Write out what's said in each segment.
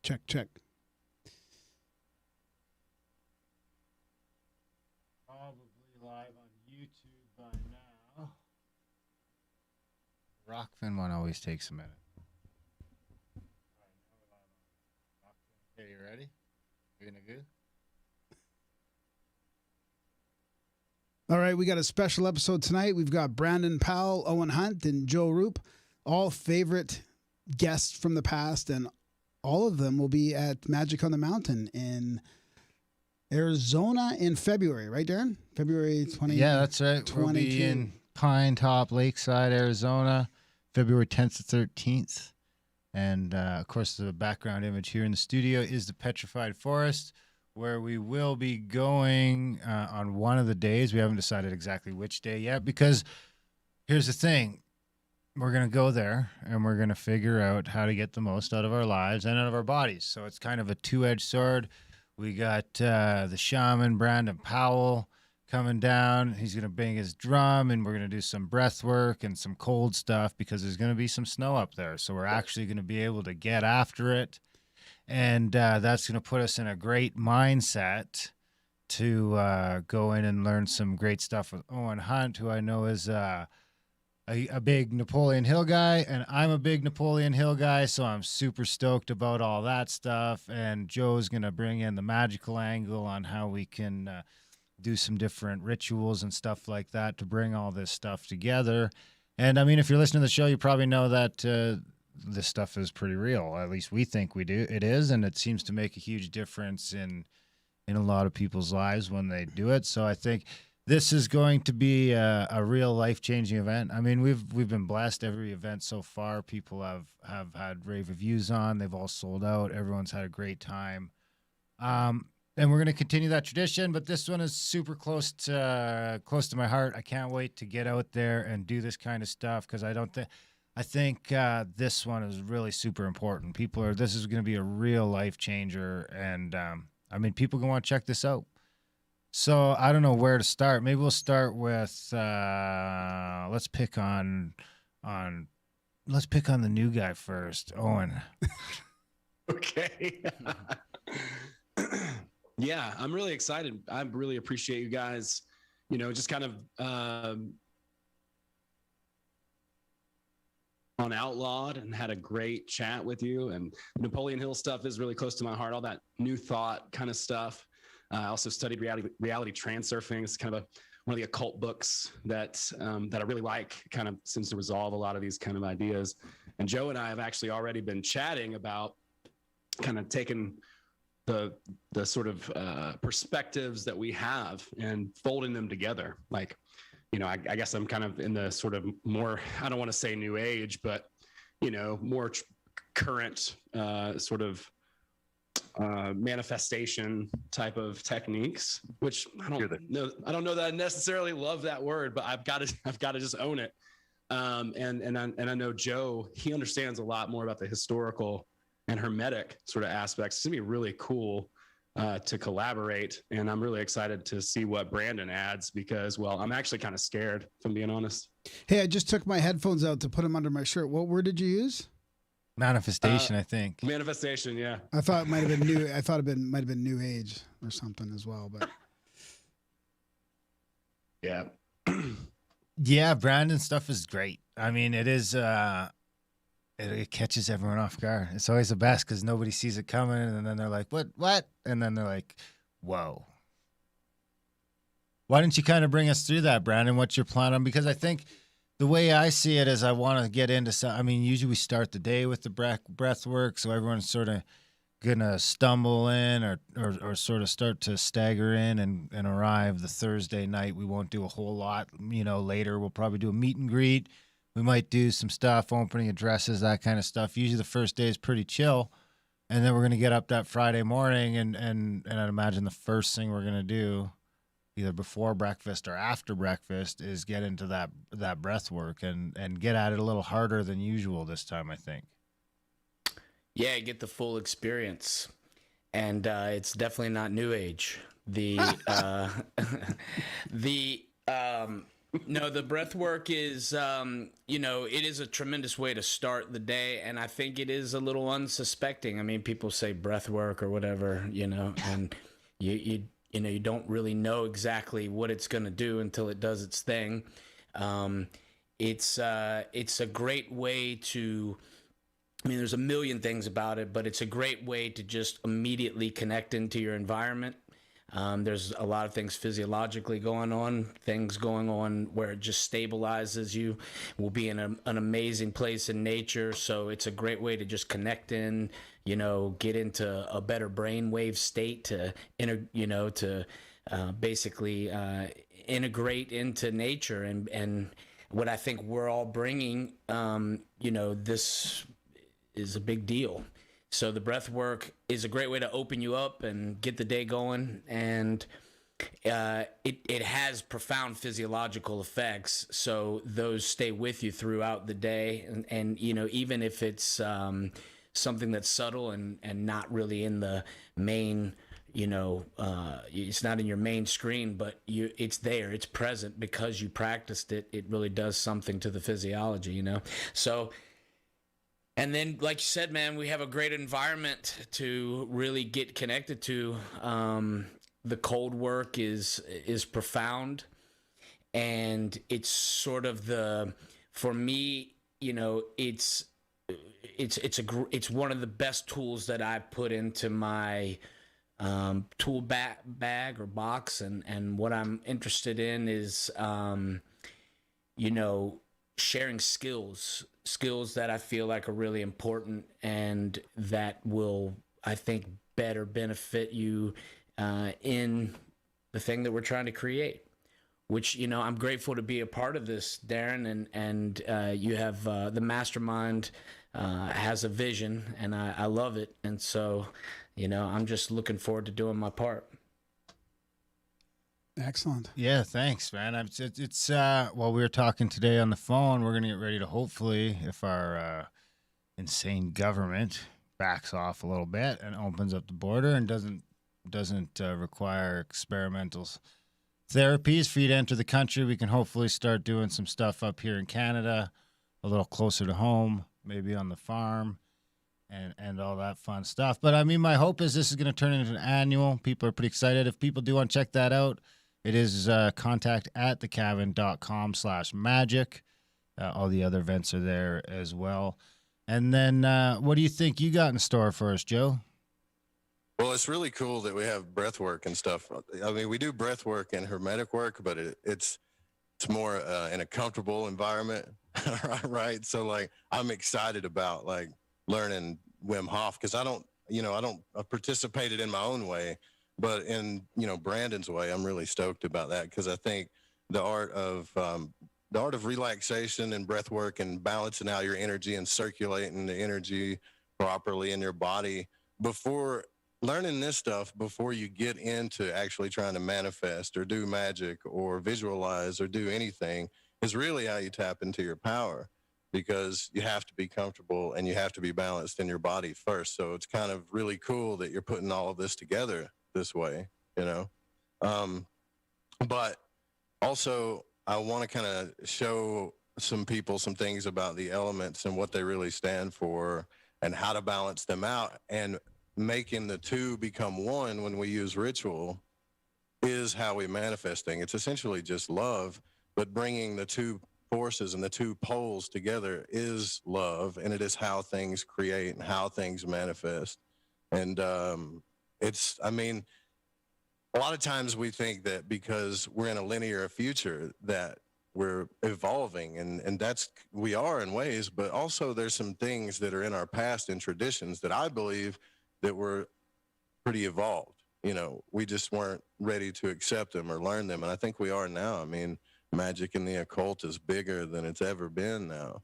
Check, check. Probably live on YouTube by now. Rockfin one always takes a minute. Okay, you ready? You gonna go? All right, we got a special episode tonight. We've got Brandon Powell, Owen Hunt, and Joe Rupe, all favorite guests from the past, and all of them will be at Magic on the Mountain in Arizona in February, right, Darren? February 20. Yeah, that's right. 22. We'll be in Pine Top, Lakeside, Arizona, February 10th to 13th. And, of course, the background image here in the studio is the Petrified Forest, where we will be going on one of the days. We haven't decided exactly which day yet, because here's the thing. We're going to go there, and we're going to figure out how to get the most out of our lives and out of our bodies. So it's kind of a two-edged sword. We got the shaman, Brandon Powell, coming down. He's going to bang his drum, and we're going to do some breath work and some cold stuff because there's going to be some snow up there. So we're actually going to be able to get after it. And that's going to put us in a great mindset to go in and learn some great stuff with Owen Hunt, who I know is a big Napoleon Hill guy, and I'm a big Napoleon Hill guy, so I'm super stoked about all that stuff. And Joe's going to bring in the magical angle on how we can do some different rituals and stuff like that to bring all this stuff together. And I mean, if you're listening to the show, you probably know that this stuff is pretty real. At least we think we do. It is, and it seems to make a huge difference in a lot of people's lives when they do it. So I think this is going to be a real life-changing event. I mean, we've been blessed. Every event so far, people have had rave reviews on. They've all sold out. Everyone's had a great time. And we're going to continue that tradition, but this one is super close to my heart. I can't wait to get out there and do this kind of stuff, because I think this one is really super important. This is going to be a real life changer, and I mean, people going to want to check this out. So I don't know where to start. Maybe we'll start with let's pick on the new guy first, Owen. Okay. Yeah, I'm really excited. I really appreciate you guys, just kind of on Outlawed, and had a great chat with you. And Napoleon Hill stuff is really close to my heart, all that new thought kind of stuff. I also studied reality transurfing. It's kind of one of the occult books that I really like, kind of seems to resolve a lot of these kind of ideas. And Joe and I have actually already been chatting about kind of taking the sort of perspectives that we have and folding them together. Like, I guess I'm kind of in the sort of more, I don't want to say new age, but, more current sort of manifestation type of techniques, which I don't know that I necessarily love that word, but I've got to just own it. And I know Joe, he understands a lot more about the historical and hermetic sort of aspects. It's gonna be really cool to collaborate, and I'm really excited to see what Brandon adds, because, well, I'm actually kind of scared, if I'm being honest. Hey, I just took my headphones out to put them under my shirt. What word did you use? Manifestation, I think. Manifestation, yeah. I thought it might have been new. I thought it might have been new age or something as well, but yeah. Yeah, Brandon's stuff is great. I mean, it is. It catches everyone off guard. It's always the best because nobody sees it coming, and then they're like, "What?" And then they're like, "Whoa." Why don't you kind of bring us through that, Brandon? What's your plan on? Because I think the way I see it is I want to get into some. I mean, usually we start the day with the breath work, so everyone's sort of gonna stumble in or sort of start to stagger in and arrive the Thursday night. We won't do a whole lot. Later we'll probably do a meet and greet. We might do some stuff, opening addresses, that kind of stuff. Usually the first day is pretty chill, and then we're gonna get up that Friday morning, and I'd imagine the first thing we're gonna do, either before breakfast or after breakfast, is get into that breath work and get at it a little harder than usual this time, I think. Yeah, get the full experience. And it's definitely not new age. The No, the breath work is, it is a tremendous way to start the day. And I think it is a little unsuspecting. I mean, people say breath work or whatever, and you don't really know exactly what it's going to do until it does its thing. It's a great way to, I mean, there's a million things about it, but it's a great way to just immediately connect into your environment. There's a lot of things physiologically going on, things going on where it just stabilizes you. We'll be in an amazing place in nature, so it's a great way to just connect in, get into a better brainwave state to, basically integrate into nature. And what I think we're all bringing, this is a big deal. So the breath work is a great way to open you up and get the day going. And it has profound physiological effects. So those stay with you throughout the day. And even if it's something that's subtle and not really in the main, it's not in your main screen, but it's there, it's present because you practiced it. It really does something to the physiology, So, and then, like you said, man, we have a great environment to really get connected to. The cold work is profound, and it's sort of for me, it's one of the best tools that I put into my tool bag or box, and what I'm interested in is, sharing skills that I feel like are really important and that will, I think, better benefit you in the thing that we're trying to create, which, I'm grateful to be a part of this, Darren, and you have the mastermind has a vision, and I love it. And so, I'm just looking forward to doing my part. Excellent. Yeah, thanks, man. It's while we were talking today on the phone, we're gonna get ready to, hopefully, if our insane government backs off a little bit and opens up the border and doesn't require experimental therapies for you to enter the country, we can hopefully start doing some stuff up here in Canada, a little closer to home, maybe on the farm, and all that fun stuff. But I mean, my hope is this is going to turn into an annual. People are pretty excited. If people do want to check that out, it is contact@thecavern.com/magic. All the other events are there as well. And then what do you think you got in store for us, Joe? Well, it's really cool that we have breath work and stuff. I mean, we do breath work and hermetic work, but it's more in a comfortable environment, right? So, like, I'm excited about like learning Wim Hoff because I've participated in my own way, but in Brandon's way, I'm really stoked about that because I think the art of relaxation and breath work and balancing out your energy and circulating the energy properly in your body before learning this stuff, before you get into actually trying to manifest or do magic or visualize or do anything, is really how you tap into your power, because you have to be comfortable and you have to be balanced in your body first. So it's kind of really cool that you're putting all of this together this way, but also I want to kind of show some people some things about the elements and what they really stand for and how to balance them out. And making the two become one when we use ritual is how we manifest things. It's essentially just love, but bringing the two forces and the two poles together is love, and it is how things create and how things manifest. And a lot of times we think that because we're in a linear future that we're evolving, and we are in ways, but also there's some things that are in our past and traditions that I believe that were pretty evolved. We just weren't ready to accept them or learn them. And I think we are now. I mean, magic and the occult is bigger than it's ever been now.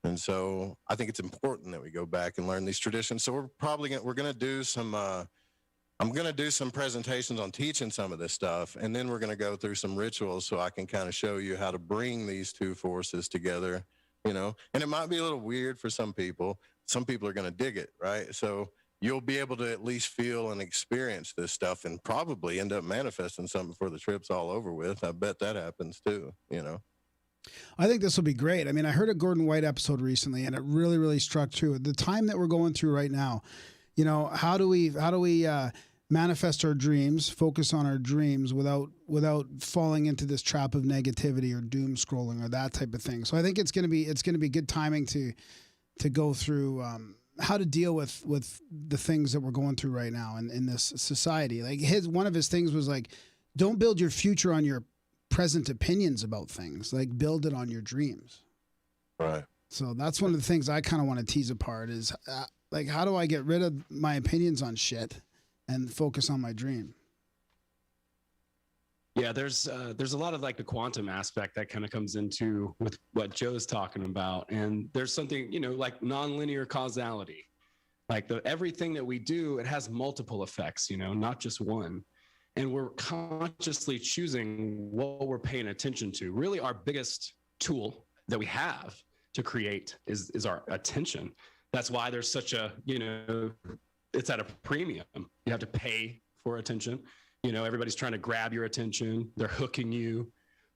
And so I think it's important that we go back and learn these traditions. So we're going to do some, I'm going to do some presentations on teaching some of this stuff. And then we're going to go through some rituals so I can kind of show you how to bring these two forces together, and it might be a little weird for some people. Some people are going to dig it, right? So you'll be able to at least feel and experience this stuff and probably end up manifesting something before the trip's all over with. I bet that happens too, I think this will be great. I mean, I heard a Gordon White episode recently, and it really, really struck true. The time that we're going through right now, you know, how do we manifest our dreams, focus on our dreams without falling into this trap of negativity or doom scrolling or that type of thing. So I think it's going to be good timing to go through how to deal with the things that we're going through right now in this society. Like one of his things was like, don't build your future on your present opinions about things, like build it on your dreams. Right. So that's one of the things I kind of want to tease apart is like, how do I get rid of my opinions on shit and focus on my dream? Yeah, there's a lot of like the quantum aspect that kind of comes into with what Joe's talking about. And there's something, you know, like nonlinear causality, like everything that we do, it has multiple effects, you know, not just one. And we're consciously choosing what we're paying attention to. Really, our biggest tool that we have to create is our attention. That's why there's such a, you know, it's at a premium. You have to pay for attention. You know, everybody's trying to grab your attention. They're hooking you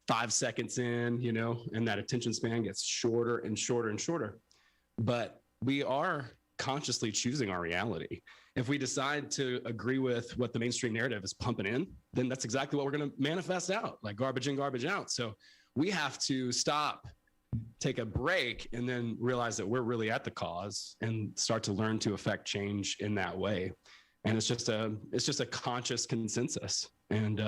5 seconds in, you know, and that attention span gets shorter and shorter and shorter. But we are consciously choosing our reality. If we decide to agree with what the mainstream narrative is pumping in, then that's exactly what we're going to manifest out, like garbage in, garbage out. So we have to stop, take a break, and then realize that we're really at the cause and start to learn to affect change in that way. And it's just a conscious consensus. And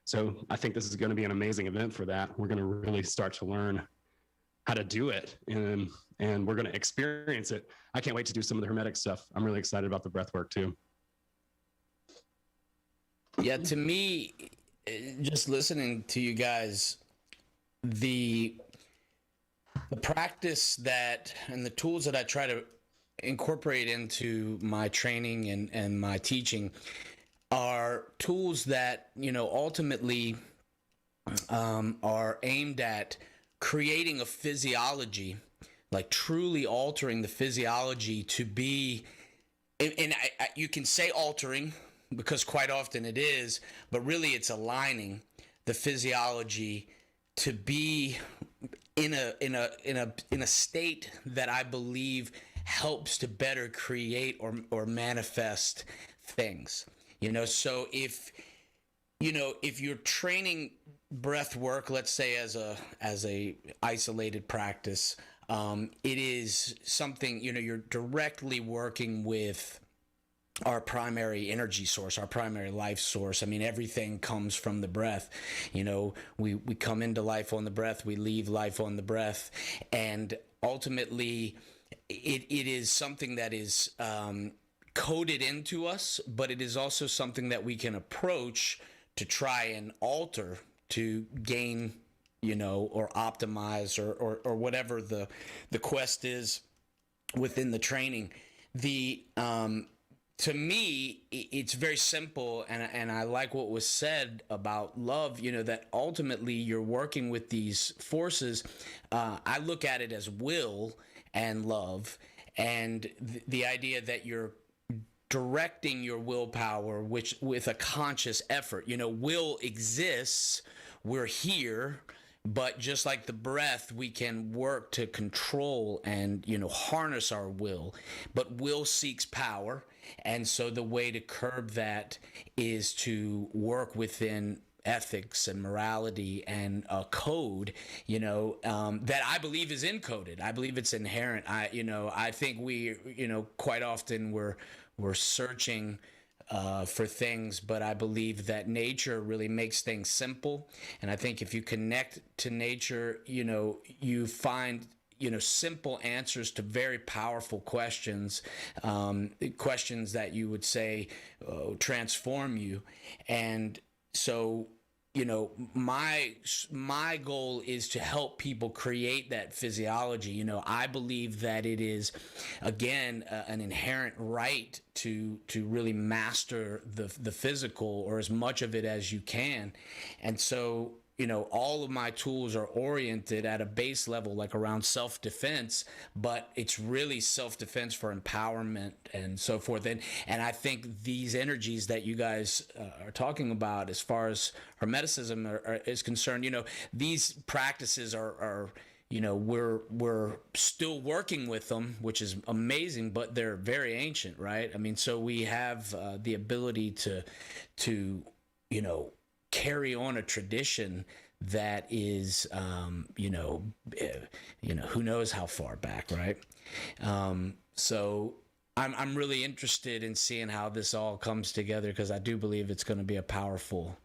so I think this is going to be an amazing event for that. We're going to really start to learn how to do it, and we're going to experience it. I can't wait to do some of the hermetic stuff. I'm really excited about the breath work too. Yeah, to me, just listening to you guys, the practice that and the tools that I try to incorporate into my training and my teaching are tools that, you know, ultimately are aimed at creating a physiology, like truly altering the physiology to be, and you can say altering because quite often it is, but really it's aligning the physiology to be in a state that I believe helps to better create or manifest things. You know, so if you're training breath work, let's say as a isolated practice, it is something, you know, you're directly working with our primary energy source, our primary life source. I mean, everything comes from the breath. You know, we come into life on the breath, we leave life on the breath, and ultimately it is something that is coded into us, but it is also something that we can approach to try and alter to gain, you know, or optimize or whatever the quest is within the training. To me, it's very simple, and I like what was said about love, you know, that ultimately you're working with these forces. I look at it as will and love, and the idea that you're directing your willpower with a conscious effort. You know, will exists, we're here, but just like the breath, we can work to control and, you know, harness our will. But will seeks power, and so the way to curb that is to work within ethics and morality and a code, you know, that I believe is encoded. I believe it's inherent. I think we, you know, quite often we're searching for things, but I believe that nature really makes things simple. And I think if you connect to nature, you know, you find, you know, simple answers to very powerful questions, questions that you would say transform you. And so, you know, my goal is to help people create that physiology. You know, I believe that it is, again, an inherent right to really master the physical, or as much of it as you can. And so, all of my tools are oriented at a base level, like around self-defense, but it's really self-defense for empowerment and so forth. And I think these energies that you guys are talking about, as far as hermeticism is concerned, these practices are we're still working with them, which is amazing, but they're very ancient, right? I mean, so we have the ability to carry on a tradition that is, who knows how far back, right? So I'm really interested in seeing how this all comes together, because I do believe it's going to be a powerful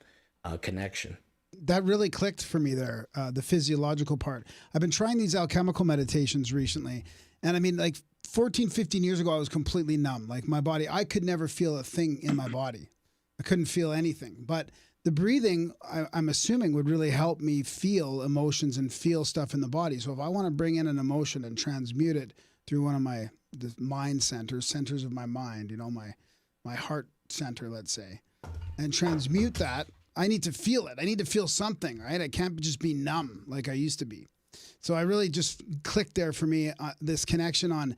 connection. That really clicked for me there, the physiological part. I've been trying these alchemical meditations recently. And I mean, like 14, 15 years ago, I was completely numb. Like my body, I could never feel a thing in my body. I couldn't feel anything. But the breathing, I'm assuming, would really help me feel emotions and feel stuff in the body. So if I want to bring in an emotion and transmute it through one of the mind centers of my mind, my heart center, let's say, and transmute that, I need to feel it. I need to feel something, right? I can't just be numb like I used to be. So I really just clicked there for me, this connection on,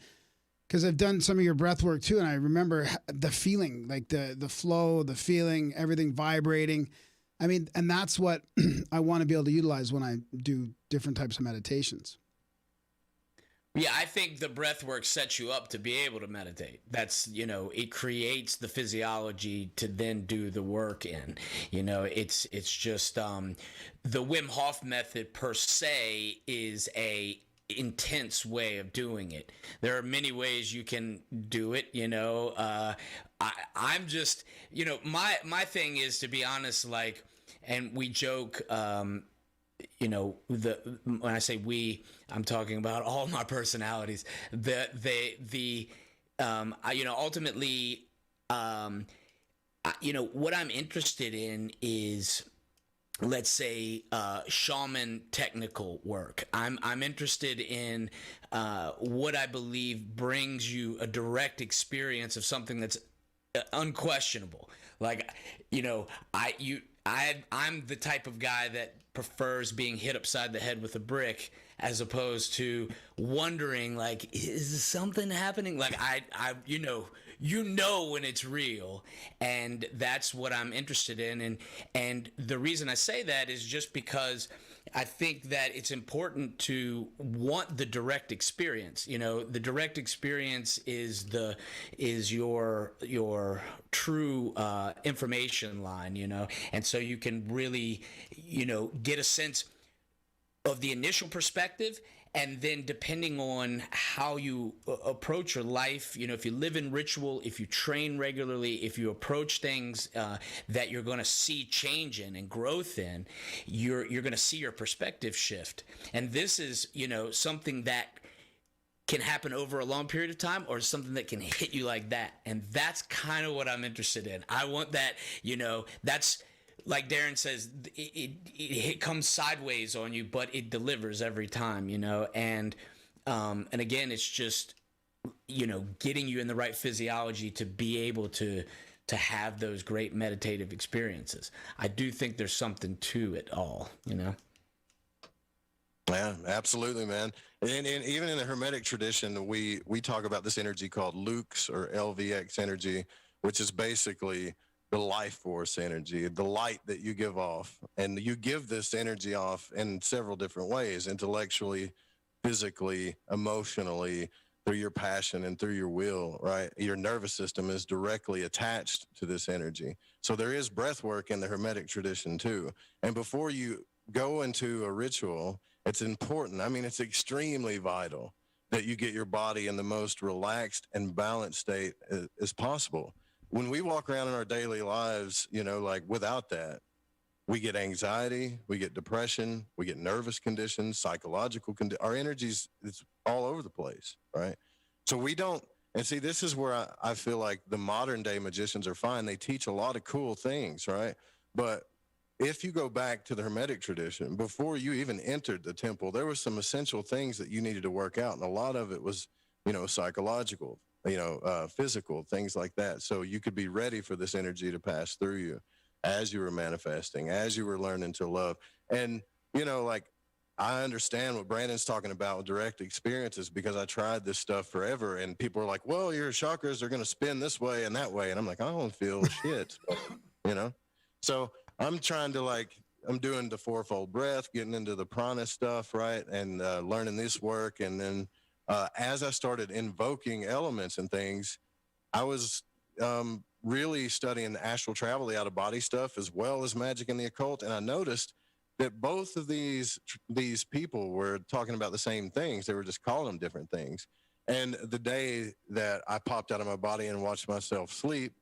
because I've done some of your breath work too, and I remember the feeling, like the flow, the feeling, everything vibrating. I mean, and that's what I want to be able to utilize when I do different types of meditations. Yeah, I think the breath work sets you up to be able to meditate. That's, it creates the physiology to then do the work in. It's just the Wim Hoff method per se is a intense way of doing it. There are many ways you can do it. I'm just, my thing is, to be honest, like, and we joke, when I say we, I'm talking about all my personalities. Ultimately, what I'm interested in is, let's say, shaman technical work. I'm interested in what I believe brings you a direct experience of something that's unquestionable. Like, I'm the type of guy that prefers being hit upside the head with a brick, as opposed to wondering, like, is something happening? Like, when it's real, and that's what I'm interested in. And the reason I say that is just because I think that it's important to want the direct experience. The direct experience is your true information line, and so you can really, get a sense of the initial perspective. And then depending on how you approach your life, if you live in ritual, if you train regularly, if you approach things that you're going to see change in and growth in, you're going to see your perspective shift. And this is, something that can happen over a long period of time, or something that can hit you like that. And that's kind of what I'm interested in. I want that, that's, like Darren says, it comes sideways on you, but it delivers every time, and again, it's just, getting you in the right physiology to be able to have those great meditative experiences. I do think there's something to it all, Yeah, absolutely, man. And even in the Hermetic tradition, we talk about this energy called Lux, or LVX energy, which is basically the life force energy, the light that you give off. And you give this energy off in several different ways: intellectually, physically, emotionally, through your passion and through your will, right? Your nervous system is directly attached to this energy. So there is breath work in the Hermetic tradition too. And before you go into a ritual, it's important, it's extremely vital that you get your body in the most relaxed and balanced state as possible. When we walk around in our daily lives, like without that, we get anxiety, we get depression, we get nervous conditions, psychological our energies, it's all over the place, right? So we don't, and see, this is where I feel like the modern day magicians are fine. They teach a lot of cool things, right? But if you go back to the Hermetic tradition, before you even entered the temple, there were some essential things that you needed to work out. And a lot of it was, psychological, physical, things like that. So you could be ready for this energy to pass through you as you were manifesting, as you were learning to love. And, like, I understand what Brandon's talking about with direct experiences because I tried this stuff forever. And people are like, well, your chakras are going to spin this way and that way. And I'm like, I don't feel shit, So I'm trying to, like, I'm doing the fourfold breath, getting into the prana stuff, right? And learning this work. And then as I started invoking elements and things, I was really studying astral travel, the out of body stuff, as well as magic and the occult. And I noticed that both of these people were talking about the same things. They were just calling them different things. And the day that I popped out of my body and watched myself sleep,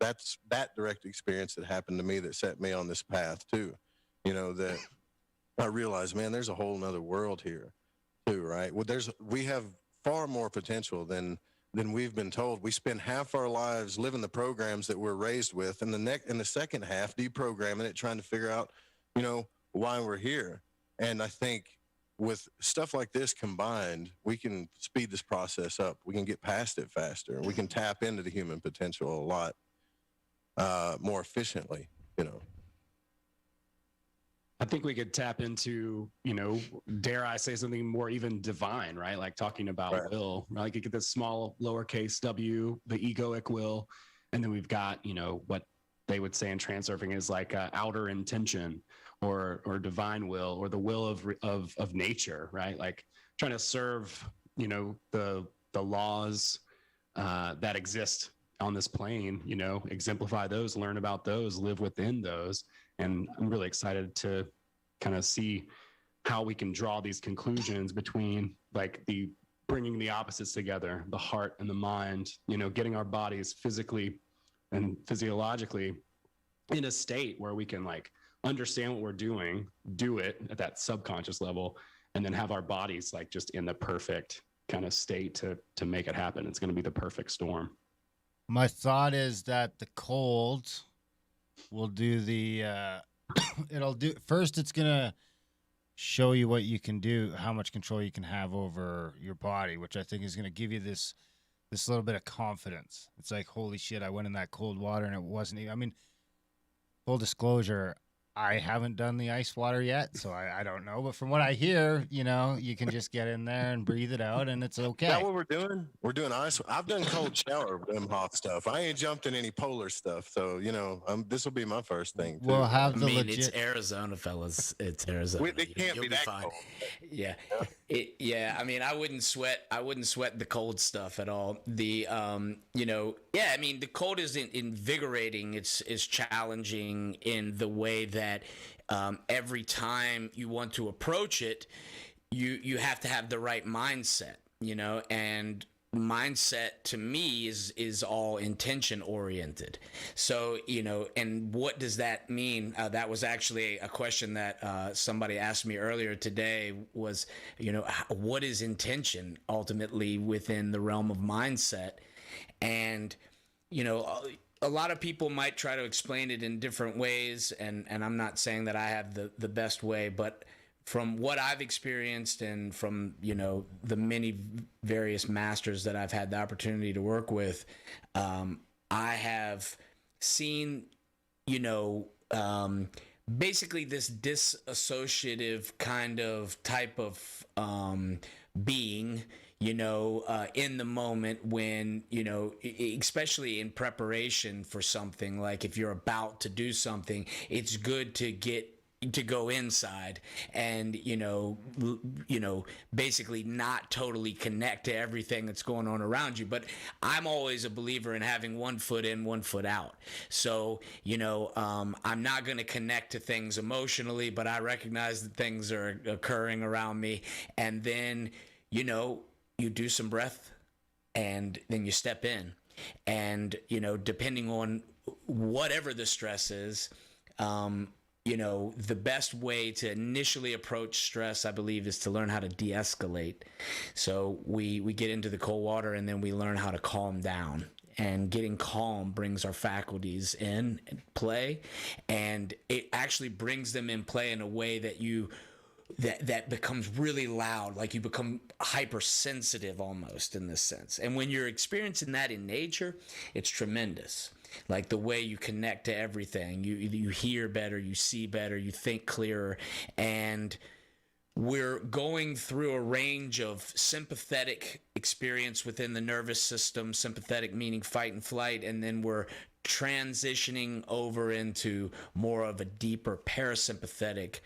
that's that direct experience that happened to me that set me on this path too. That I realized, man, there's a whole nother world here too, right? Well, we have far more potential than we've been told. We spend half our lives living the programs that we're raised with, and the second half deprogramming it, trying to figure out, why we're here. And I think with stuff like this combined, we can speed this process up. We can get past it faster. We can tap into the human potential a lot more efficiently, I think we could tap into, dare I say something more even divine, right? Like talking about Right. will, right? Like you get this small lowercase w, the egoic will. And then we've got, what they would say in transurfing is like outer intention or divine will, or the will of nature, right? Like trying to serve, the laws that exist on this plane, exemplify those, learn about those, live within those. And I'm really excited to kind of see how we can draw these conclusions between like the bringing the opposites together, the heart and the mind, getting our bodies physically and physiologically in a state where we can like understand what we're doing, do it at that subconscious level, and then have our bodies like just in the perfect kind of state to make it happen. It's going to be the perfect storm. My thought is that the cold will do the it's gonna show you what you can do, how much control you can have over your body, which I think is gonna give you this little bit of confidence. It's like, holy shit, I went in that cold water and it wasn't even, I mean, full disclosure, I haven't done the ice water yet, so I don't know. But from what I hear, you can just get in there and breathe it out, and it's okay. Is that what we're doing? We're doing ice. I've done cold shower Wim Hoff stuff. I ain't jumped in any polar stuff, so this will be my first thing. Too. We'll have the it's Arizona, fellas. It's Arizona. It can't You'll be that fine. cold. Yeah. I mean, I wouldn't sweat the cold stuff at all. The I mean, the cold is invigorating. It's challenging in the way that every time you want to approach it, you have to have the right mindset, and mindset to me is all intention oriented. So, and what does that mean? That was actually a question that somebody asked me earlier today was, what is intention ultimately within the realm of mindset? And, a lot of people might try to explain it in different ways, and I'm not saying that I have the best way, but from what I've experienced and from, the many various masters that I've had the opportunity to work with, I have seen, basically this disassociative kind of type of being, in the moment when, especially in preparation for something, like if you're about to do something, it's good to go inside and, basically not totally connect to everything that's going on around you. But I'm always a believer in having one foot in, one foot out. So, I'm not going to connect to things emotionally, but I recognize that things are occurring around me. And then, you do some breath and then you step in, and, depending on whatever the stress is, the best way to initially approach stress, I believe, is to learn how to de-escalate. So we get into the cold water and then we learn how to calm down. And getting calm brings our faculties in play, and it actually brings them in play in a way that that becomes really loud, like you become hypersensitive almost in this sense. And when you're experiencing that in nature, it's tremendous. like the way you connect to everything. You hear better, you see better, you think clearer, and we're going through a range of sympathetic experience within the nervous system, sympathetic meaning fight and flight, and then we're transitioning over into more of a deeper parasympathetic,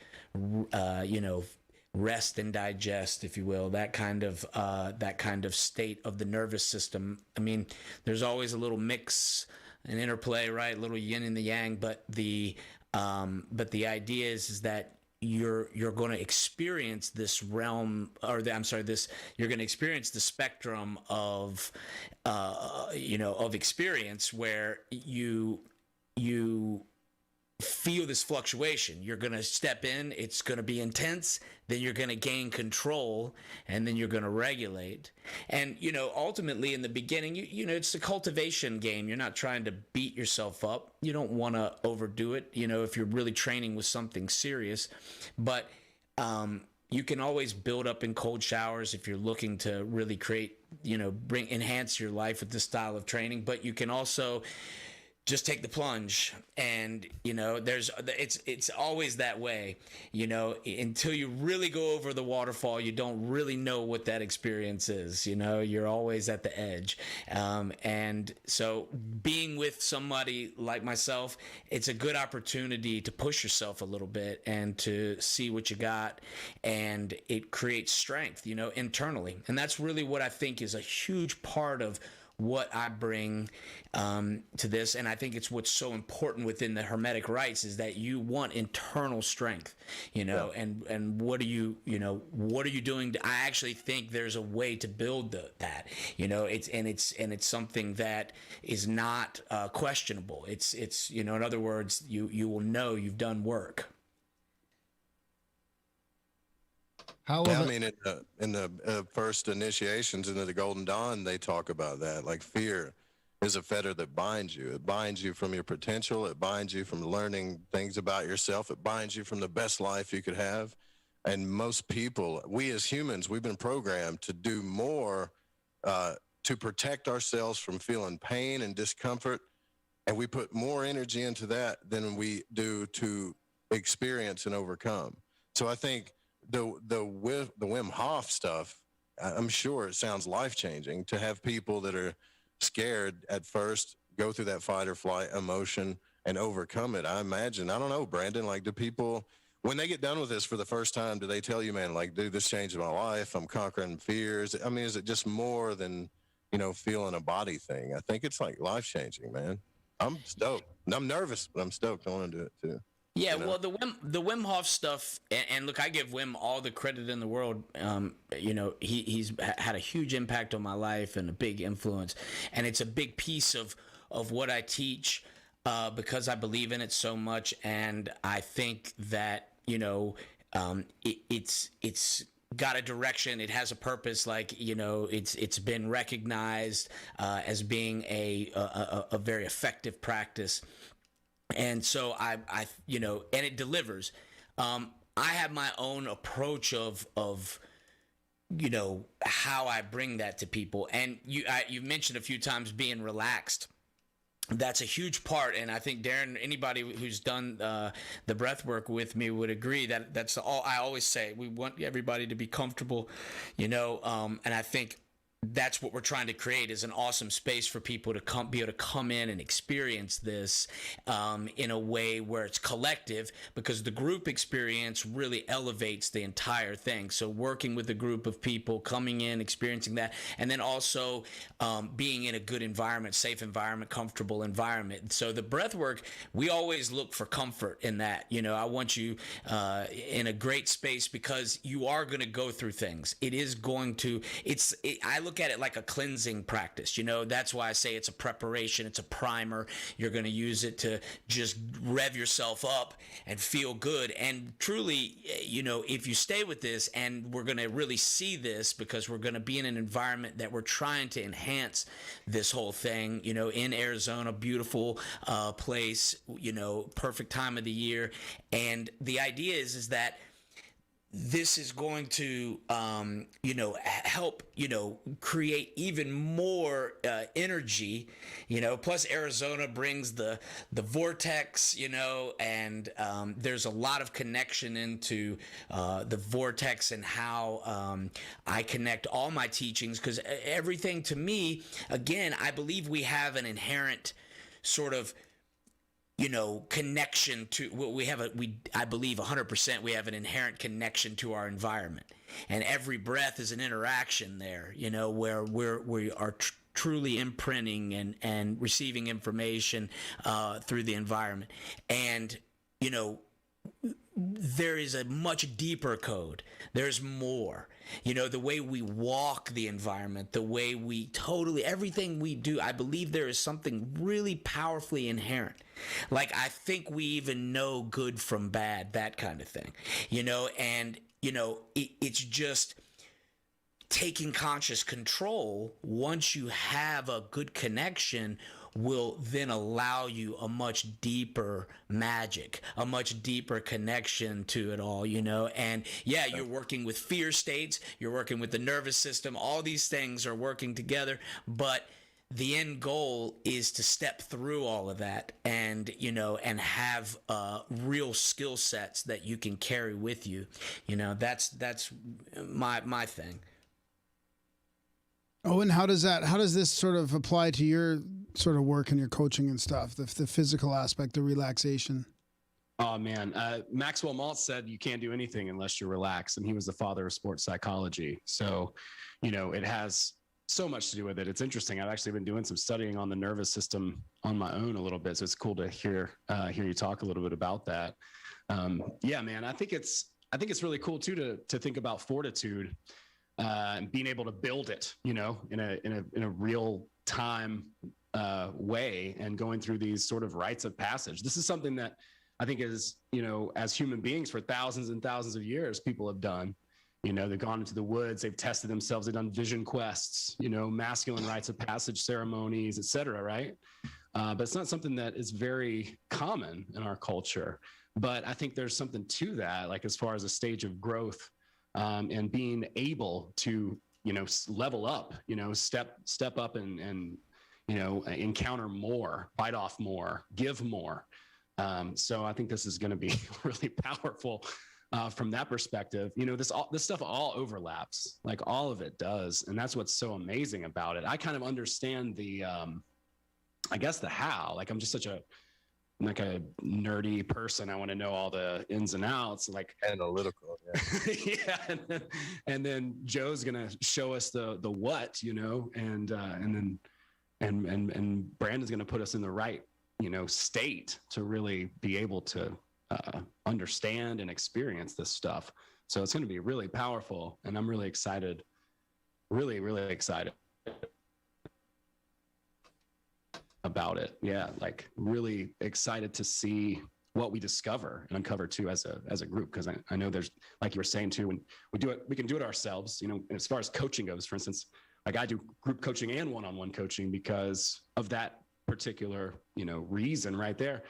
rest and digest, if you will, that kind of state of the nervous system. I mean, there's always a little mix, an interplay, right? A little yin and the yang, but the idea is that you're going to experience this realm, you're going to experience the spectrum of experience where you feel this fluctuation. You're going to step in, it's going to be intense, then you're going to gain control, and then you're going to regulate. And, ultimately in the beginning, it's a cultivation game. You're not trying to beat yourself up. You don't want to overdo it, if you're really training with something serious. But you can always build up in cold showers if you're looking to really create, enhance your life with this style of training. But you can also just take the plunge, and it's always that way. Until you really go over the waterfall, you don't really know what that experience is. You're always at the edge, and so being with somebody like myself, it's a good opportunity to push yourself a little bit and to see what you got, and it creates strength internally. And that's really what I think is a huge part of what I bring to this. And I think it's what's so important within the Hermetic rites is that you want internal strength, and what are you doing? I actually think there's a way to build that, it's something that is not questionable. It's in other words, you will know you've done work. In the first initiations into the Golden Dawn, they talk about that. Like, fear is a fetter that binds you. It binds you from your potential. It binds you from learning things about yourself. It binds you from the best life you could have. And most people, we as humans, we've been programmed to do more to protect ourselves from feeling pain and discomfort. And we put more energy into that than we do to experience and overcome. So I think the Wim Hof stuff, I'm sure it sounds life-changing to have people that are scared at first go through that fight or flight emotion and overcome it. I imagine, I don't know, Brandon, like, do people, when they get done with this for the first time, do they tell you, man, like, dude, this changed my life, I'm conquering fears? I mean, is it just more than, feeling a body thing? I think it's like life-changing, man. I'm stoked. I'm nervous, but I'm stoked. I want to do it too. Yeah, well, the Wim Hof stuff, and look, I give Wim all the credit in the world. He's had a huge impact on my life and a big influence, and it's a big piece of what I teach because I believe in it so much, and I think that it's got a direction. It has a purpose. Like, it's been recognized as being a very effective practice. And so I and it delivers. I have my own approach of how I bring that to people. And you've mentioned a few times being relaxed. That's a huge part, and I think Darren, anybody who's done the breath work with me would agree that that's all I always say. We want everybody to be comfortable, and I think that's what we're trying to create is an awesome space for people to be able to come in and experience this in a way where it's collective, because the group experience really elevates the entire thing. So working with a group of people, coming in, experiencing that, and then also being in a good environment, safe environment, comfortable environment. So the breath work, we always look for comfort in that. I want you in a great space because you are going to go through things. It is going to, I look at it like a cleansing practice. That's why I say it's a preparation, it's a primer. You're going to use it to just rev yourself up and feel good. And truly, if you stay with this, and we're going to really see this because we're going to be in an environment that we're trying to enhance this whole thing, in Arizona, beautiful place, perfect time of the year. And the idea is that this is going to, help, create even more energy, plus Arizona brings the vortex, and there's a lot of connection into the vortex and how I connect all my teachings, because everything to me, again, I believe we have an inherent sort of connection to what I believe 100% we have an inherent connection to our environment, and every breath is an interaction there, where we are truly imprinting and receiving information through the environment. And there is a much deeper code. There's more. The way we walk the environment, the way we everything we do, I believe there is something really powerfully inherent. Like, I think we even know good from bad, that kind of thing, and, it's just taking conscious control. Once you have a good connection, will then allow you a much deeper magic, a much deeper connection to it all, and yeah, you're working with fear states, you're working with the nervous system, all these things are working together, but the end goal is to step through all of that and, and have real skill sets that you can carry with you. That's my thing. Oh, and how does this sort of apply to your sort of work and your coaching and stuff, the physical aspect, the relaxation? Oh man, Maxwell Maltz said you can't do anything unless you're relaxed, and he was the father of sports psychology. So, it has so much to do with it. It's interesting. I've actually been doing some studying on the nervous system on my own a little bit, so it's cool to hear you talk a little bit about that. Yeah, man, I think it's really cool too to think about fortitude. And being able to build it, in a real time way, and going through these sort of rites of passage. This is something that I think is, as human beings for thousands and thousands of years, people have done. They've gone into the woods, they've tested themselves, they've done vision quests, masculine rites of passage ceremonies, etc. Right? But it's not something that is very common in our culture. But I think there's something to that, like as far as a stage of growth. And being able to, level up, step up and encounter more, bite off more, give more. So I think this is going to be really powerful from that perspective. This stuff all overlaps, like all of it does. And that's what's so amazing about it. I kind of understand the how. Like, I'm just such a nerdy person. I want to know all the ins and outs, like analytical. Yeah. Yeah. And then Joe's going to show us the what, and Brandon's going to put us in the right, state to really be able to understand and experience this stuff. So it's going to be really powerful, and I'm really excited, really, really excited about it. Yeah, like really excited to see what we discover and uncover too as a group, because I know there's, like you were saying too, when we do it, we can do it ourselves. As far as coaching goes, for instance, like I do group coaching and one-on-one coaching because of that particular reason right there.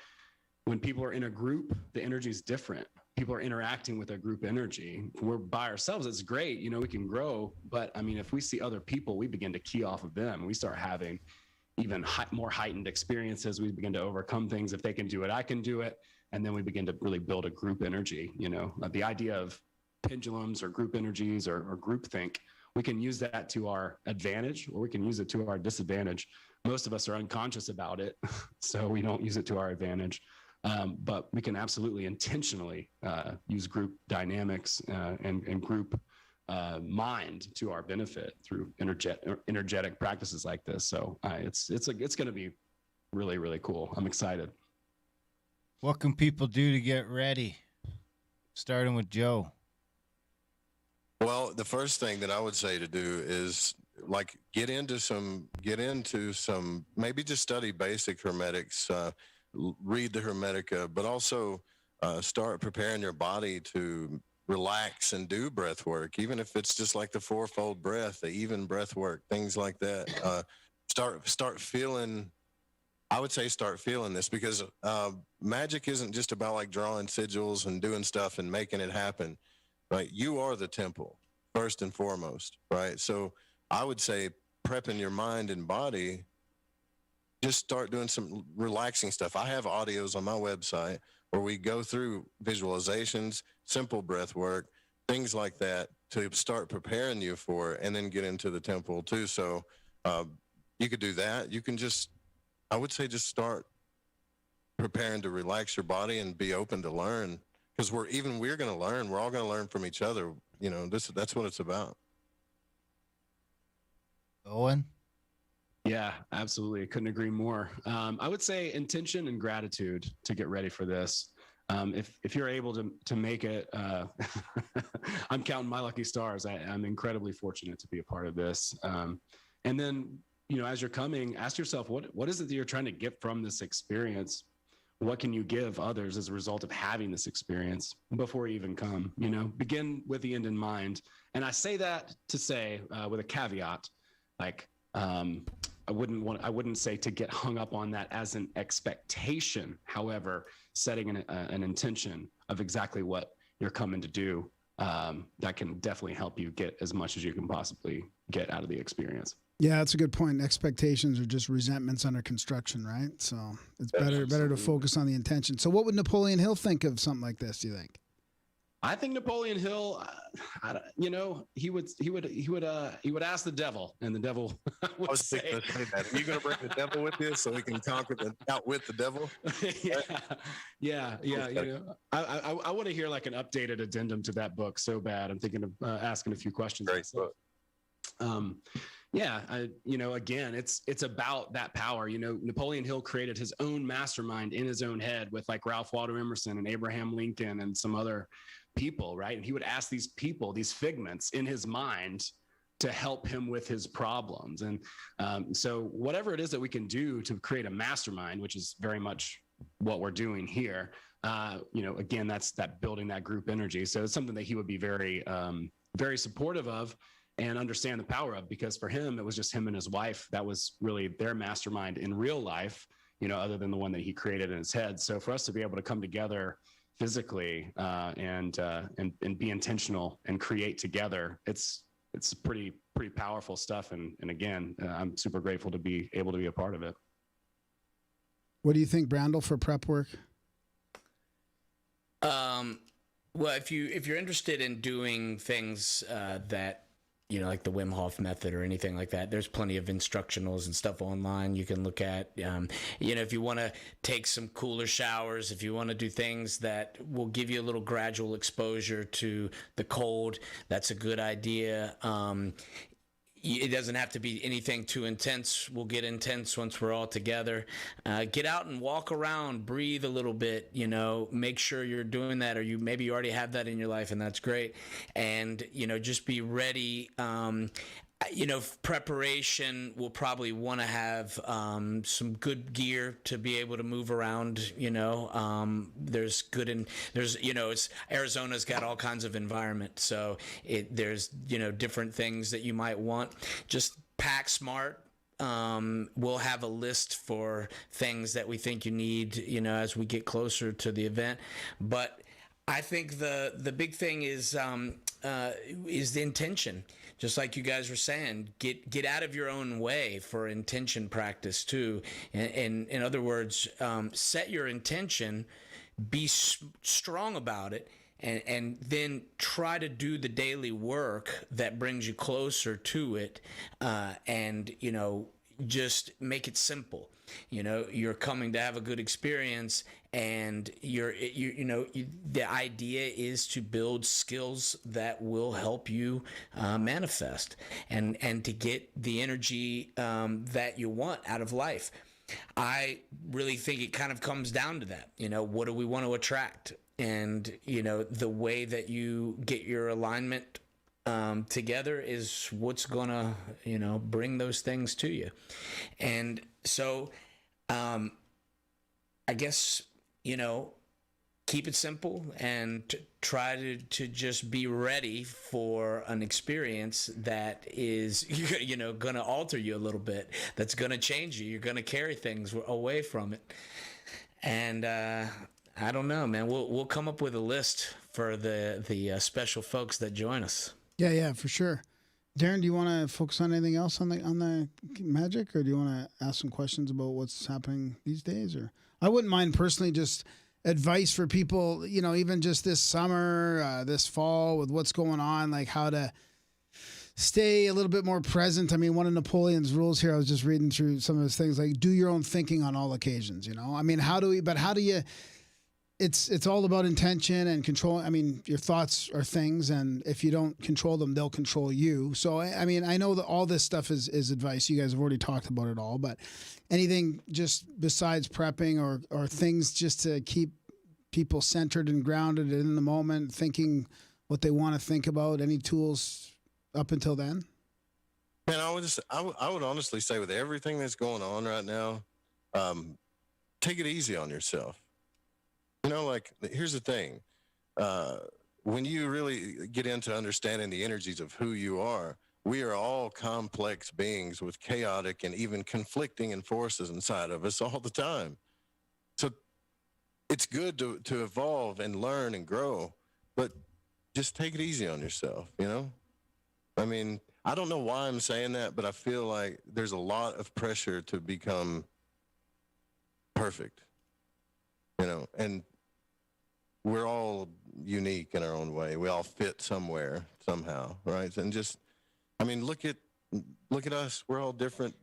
When people are in a group, the energy is different. People are interacting with a group energy. When we're by ourselves, it's great, we can grow, but I mean, if we see other people, we begin to key off of them. We start having even more heightened experiences. We begin to overcome things. If they can do it, I can do it. And then we begin to really build a group energy. The idea of pendulums or group energies or group think, we can use that to our advantage, or we can use it to our disadvantage. Most of us are unconscious about it, so we don't use it to our advantage. But we can absolutely intentionally use group dynamics and group mind to our benefit through energetic practices like this. So it's going to be really, really cool. I'm excited. What can people do to get ready? Starting with Joe. Well, the first thing that I would say to do is like get into some, maybe just study basic hermetics, read the Hermetica, but also start preparing your body to relax and do breath work, even if it's just like the fourfold breath, the even breath work, things like that. Start feeling, I would say start feeling this, because magic isn't just about like drawing sigils and doing stuff and making it happen. right? You are the temple first and foremost, right? So I would say prepping your mind and body, just start doing some relaxing stuff. I have audios on my website where we go through visualizations, simple breath work, things like that to start preparing you for it, and then get into the temple too. So you could do that. You can just, I would say, just start preparing to relax your body and be open to learn, because we're going to learn. We're all going to learn from each other. You know, that's what it's about. Owen? Yeah, absolutely. I couldn't agree more. I would say intention and gratitude to get ready for this. If you're able to make it, I'm counting my lucky stars. I'm incredibly fortunate to be a part of this. And then, you know, as you're coming, ask yourself, what is it that you're trying to get from this experience? What can you give others as a result of having this experience before you even come? You know, begin with the end in mind. And I say that to say, with a caveat, like, I wouldn't say to get hung up on that as an expectation. However, setting an intention of exactly what you're coming to do, that can definitely help you get as much as you can possibly get out of the experience. Yeah, that's a good point. Expectations are just resentments under construction, right? So it's better to focus on the intention. So what would Napoleon Hill think of something like this, do you think? I think Napoleon Hill, you know, he would ask the devil, and the devil would say, that. Are you going to bring the devil with you so we can outwit the devil? yeah. You know, I want to hear like an updated addendum to that book so bad. I'm thinking of asking a few questions. Great book. You know, again, it's about that power. You know, Napoleon Hill created his own mastermind in his own head with like Ralph Waldo Emerson and Abraham Lincoln and some other people, right? And he would ask these people, these figments in his mind, to help him with his problems. And so whatever it is that we can do to create a mastermind, which is very much what we're doing here, you know, again, that's that building that group energy. So it's something that he would be very, very supportive of and understand the power of, because for him, it was just him and his wife. That was really their mastermind in real life, you know, other than the one that he created in his head. So for us to be able to come together physically and be intentional and create together, it's pretty powerful stuff. And again, I'm super grateful to be able to be a part of it. What do you think, Brandel, for prep work? Well, if you're interested in doing things that, you know, like the Wim Hoff method or anything like that, there's plenty of instructionals and stuff online you can look at. You know, if you want to take some cooler showers, if you want to do things that will give you a little gradual exposure to the cold, that's a good idea. It doesn't have to be anything too intense. We'll get intense once we're all together. Get out and walk around, breathe a little bit, you know, make sure you're doing that, or maybe you already have that in your life, and that's great. And, you know, just be ready. You know, preparation, will probably want to have some good gear to be able to move around. You know, there's, you know, Arizona's got all kinds of environment, so there's, you know, different things that you might want. Just pack smart. We'll have a list for things that we think you need, you know, as we get closer to the event. But I think the big thing is the intention. Just like you guys were saying, get out of your own way for intention practice too. And in other words, set your intention, be strong about it, and then try to do the daily work that brings you closer to it. And, you know, just make it simple. You know, you're coming to have a good experience, and the idea is to build skills that will help you manifest and to get the energy that you want out of life. I really think it kind of comes down to that. You know, what do we want to attract? And, you know, the way that you get your alignment together is what's gonna, you know, bring those things to you. And so I guess, you know, keep it simple and try to just be ready for an experience that is, you know, gonna alter you a little bit, that's gonna change you. You're gonna carry things away from it. And I don't know, man. We'll come up with a list for the special folks that join us. Yeah, for sure. Darren, do you want to focus on anything else on the magic, or do you want to ask some questions about what's happening these days? Or I wouldn't mind personally just advice for people, even just this summer, this fall, with what's going on, like how to stay a little bit more present. I mean, one of Napoleon's rules here, I was just reading through some of his things, like do your own thinking on all occasions. I mean, how do you? It's all about intention and control. I mean, your thoughts are things, and if you don't control them, they'll control you. So, I mean, I know that all this stuff is advice. You guys have already talked about it all, but anything just besides prepping or things just to keep people centered and grounded in the moment, thinking what they want to think about, any tools up until then? Man, I would honestly say with everything that's going on right now, take it easy on yourself. Like, here's the thing. When you really get into understanding the energies of who you are, we are all complex beings with chaotic and even conflicting forces inside of us all the time. So it's good to evolve and learn and grow, but just take it easy on yourself, I mean, I don't know why I'm saying that, but I feel like there's a lot of pressure to become perfect, and we're all unique in our own way. We all fit somewhere, somehow, right? And just, I mean, look at us. We're all different.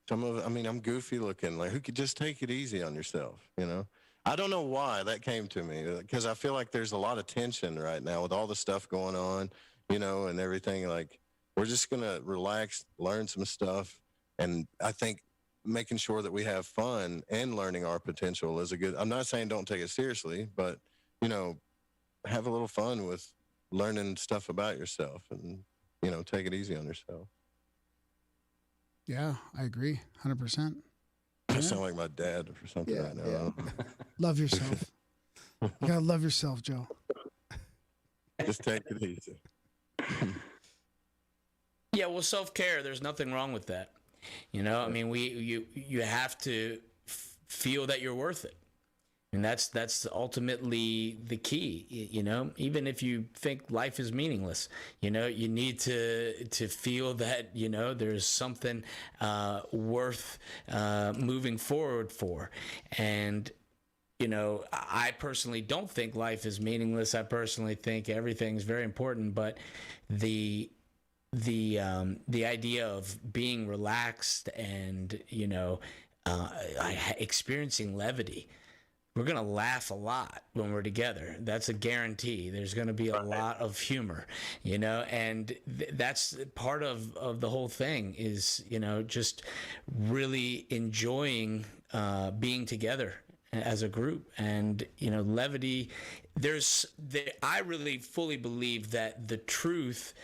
I'm goofy looking. Like, who could just take it easy on yourself, I don't know why that came to me, because I feel like there's a lot of tension right now with all the stuff going on, and everything. Like, we're just going to relax, learn some stuff. And I think making sure that we have fun and learning our potential is I'm not saying don't take it seriously, but have a little fun with learning stuff about yourself and, take it easy on yourself. Yeah, I agree. 100%. I sound like my dad or something right now. Yeah. Love yourself. You gotta love yourself, Joe. Just take it easy. Yeah, well, self-care, there's nothing wrong with that. I mean, you have to feel that you're worth it. And that's ultimately the key, even if you think life is meaningless, you need to feel that, there's something worth moving forward for. And, I personally don't think life is meaningless. I personally think everything's very important, but the idea of being relaxed and, experiencing levity. We're going to laugh a lot when we're together. That's a guarantee. There's going to be a lot of humor, and that's part of the whole thing is, just really enjoying being together as a group. And, levity, I really fully believe that the truth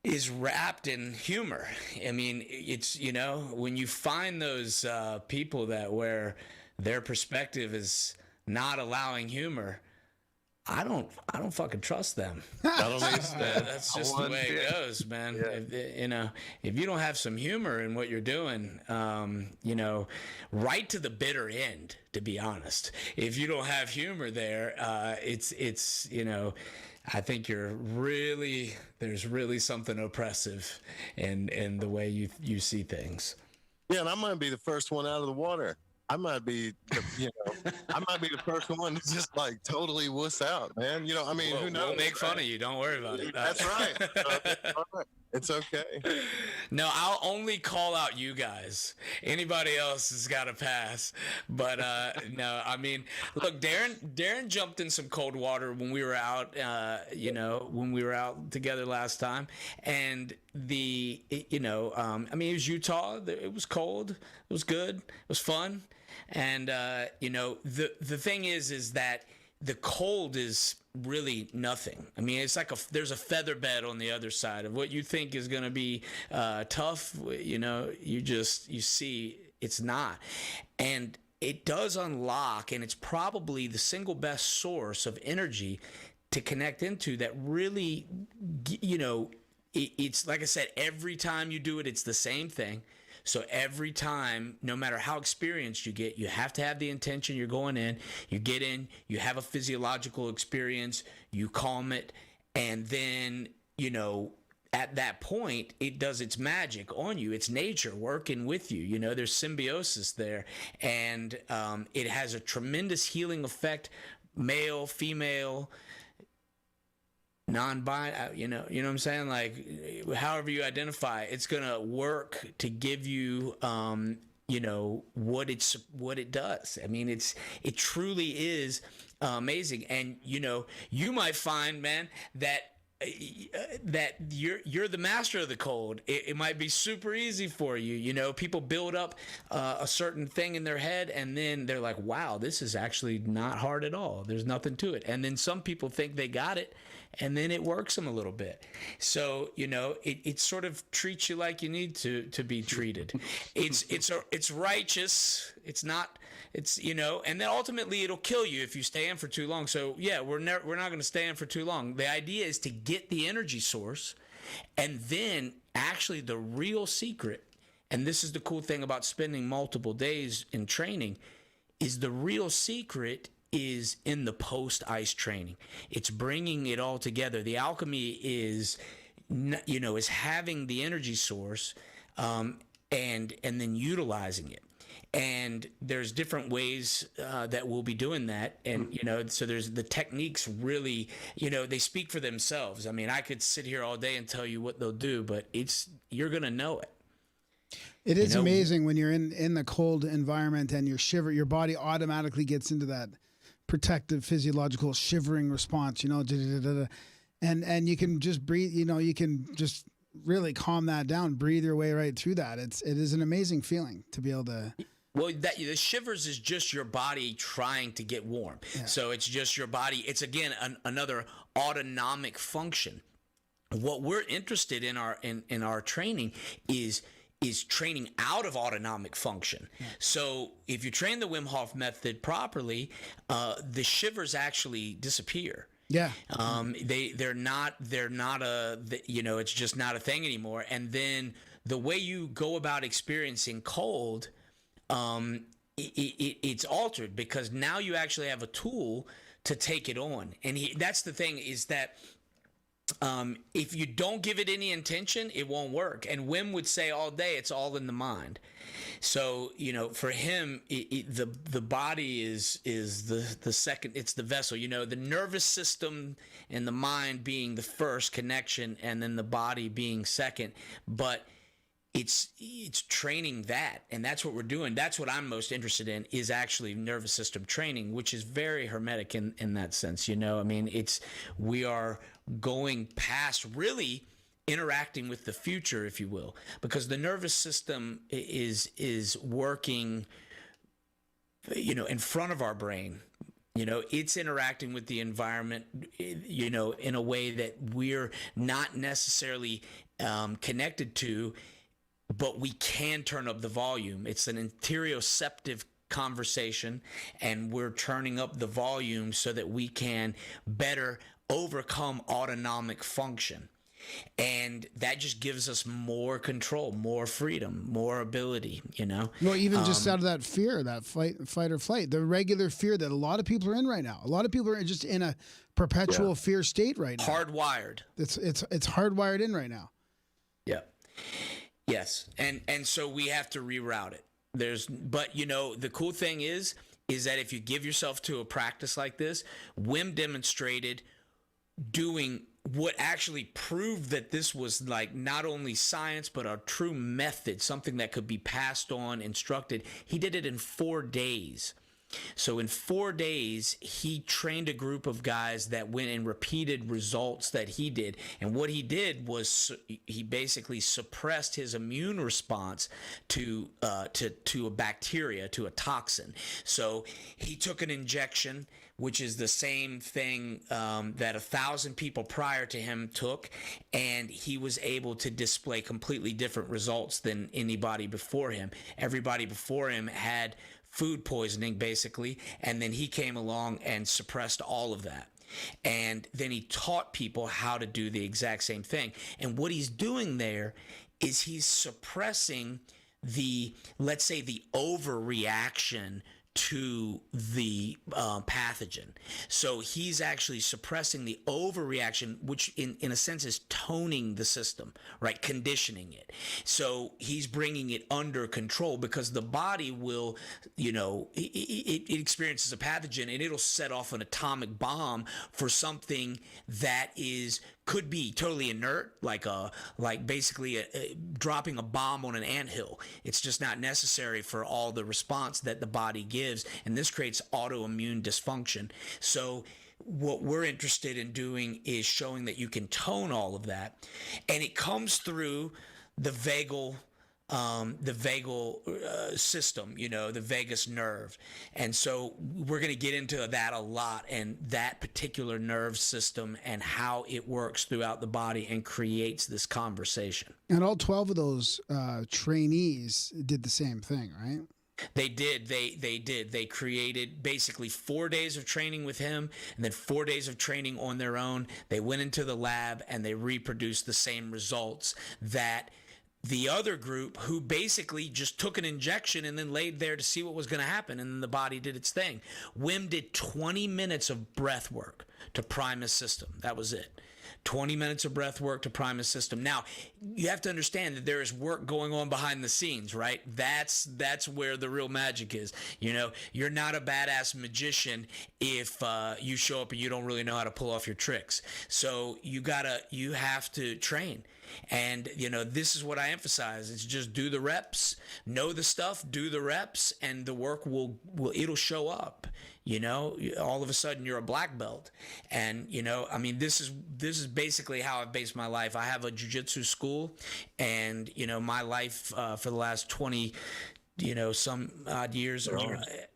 is wrapped in humor. I mean, it's, when you find those people where their perspective is not allowing humor, I don't fucking trust them. I don't need that. That's just the way it goes, man. Yeah. If you don't have some humor in what you're doing, right to the bitter end, to be honest. If you don't have humor there, it's I think there's really something oppressive in the way you see things. Yeah, and I might be the first one out of the water. I might be, I might be the first one to just like totally wuss out, man. I mean, who knows? We'll make fun of you. Don't worry about it. That's right. It's okay. No, I'll only call out you guys. Anybody else has got to pass. But no, I mean, look, Darren jumped in some cold water when we were out, when we were out together last time. And I mean, it was Utah. It was cold. It was good. It was fun. And, the thing is that the cold is really nothing. I mean, it's like there's a feather bed on the other side of what you think is going to be tough. You see it's not. And it does unlock, and it's probably the single best source of energy to connect into that really, it's like I said, every time you do it, it's the same thing. So every time, no matter how experienced you get, you have to have the intention you're going in. You get in, you have a physiological experience, you calm it, and then, at that point, it does its magic on you. It's nature working with you. There's symbiosis there, and it has a tremendous healing effect, male, female, non-binary, you know what I'm saying? Like, however you identify, it's going to work to give you, what it does. I mean, it truly is amazing. And, you might find, man, that you're the master of the cold. It might be super easy for you. People build up a certain thing in their head, and then they're like, wow, this is actually not hard at all. There's nothing to it. And then some people think they got it, and then it works them a little bit. So, it sort of treats you like you need to be treated. It's righteous. It's not, and then ultimately it'll kill you if you stay in for too long. So yeah, we're not going to stay in for too long. The idea is to get the energy source, and then actually the real secret, and this is the cool thing about spending multiple days in training, is the real secret is in the post-ice training. It's bringing it all together. The alchemy is having the energy source, and then utilizing it. And there's different ways that we'll be doing that. And, so there's the techniques really, they speak for themselves. I mean, I could sit here all day and tell you what they'll do, but you're going to know it. It is amazing when you're in the cold environment and your body automatically gets into that protective physiological shivering response, and you can just breathe, you can just really calm that down, breathe your way right through that. It is an amazing feeling to be able to. Well, the shivers is just your body trying to get warm. Yeah. So it's just your body. It's again another autonomic function. What we're interested in our training is training out of autonomic function. Yeah. So if you train the Wim Hof method properly, the shivers actually disappear. Yeah. They're not it's just not a thing anymore. And then the way you go about experiencing cold, it's altered, because now you actually have a tool to take it on. And that's the thing, is that if you don't give it any intention, it won't work. And Wim would say all day, it's all in the mind. So, for him, the body is the second, it's the vessel, the nervous system and the mind being the first connection, and then the body being second. But it's training that, and that's what we're doing. That's what I'm most interested in, is actually nervous system training, which is very hermetic in that sense. I mean, we are going past really interacting with the future, if you will, because the nervous system is working, in front of our brain. It's interacting with the environment, in a way that we're not necessarily connected to, but we can turn up the volume. It's an interoceptive conversation, and we're turning up the volume so that we can better overcome autonomic function. And that just gives us more control, more freedom, more ability, Well, even just out of that fear, that fight or flight, the regular fear that a lot of people are in right now. A lot of people are just in a perpetual fear state right now. Hardwired. It's hardwired in right now. Yeah. Yes. And so we have to reroute it. But the cool thing is that if you give yourself to a practice like this, Wim demonstrated doing what actually proved that this was like not only science, but a true method, something that could be passed on, instructed. He did it in 4 days. So in 4 days, he trained a group of guys that went and repeated results that he did. And what he did was he basically suppressed his immune response to a bacteria, to a toxin. So he took an injection, which is the same thing that 1,000 people prior to him took, and he was able to display completely different results than anybody before him. Everybody before him had food poisoning, basically, and then he came along and suppressed all of that. And then he taught people how to do the exact same thing. And what he's doing there is he's suppressing let's say the overreaction to the pathogen. So he's actually suppressing the overreaction, which in a sense is toning the system, right? Conditioning it. So he's bringing it under control, because the body will, it experiences a pathogen and it'll set off an atomic bomb for something that could be totally inert, like basically dropping a bomb on an anthill. It's just not necessary for all the response that the body gives, and this creates autoimmune dysfunction. So what we're interested in doing is showing that you can tone all of that, and it comes through the vagal system, the vagus nerve. And so we're going to get into that a lot, and that particular nerve system and how it works throughout the body and creates this conversation. And all 12 of those trainees did the same thing, right? They did. They did. They created basically 4 days of training with him and then 4 days of training on their own. They went into the lab and they reproduced the same results that the other group, who basically just took an injection and then laid there to see what was going to happen, and then the body did its thing. Wim did 20 minutes of breath work to prime his system. That was it. 20 minutes of breath work to prime his system. Now, you have to understand that there is work going on behind the scenes, right? That's where the real magic is. You're not a badass magician if you show up and you don't really know how to pull off your tricks. So you have to train. And, this is what I emphasize. It's just do the reps, know the stuff, do the reps, and the work it'll show up. All of a sudden you're a black belt. And, this is basically how I've based my life. I have a jiu-jitsu school, and, my life for the last 20, some odd years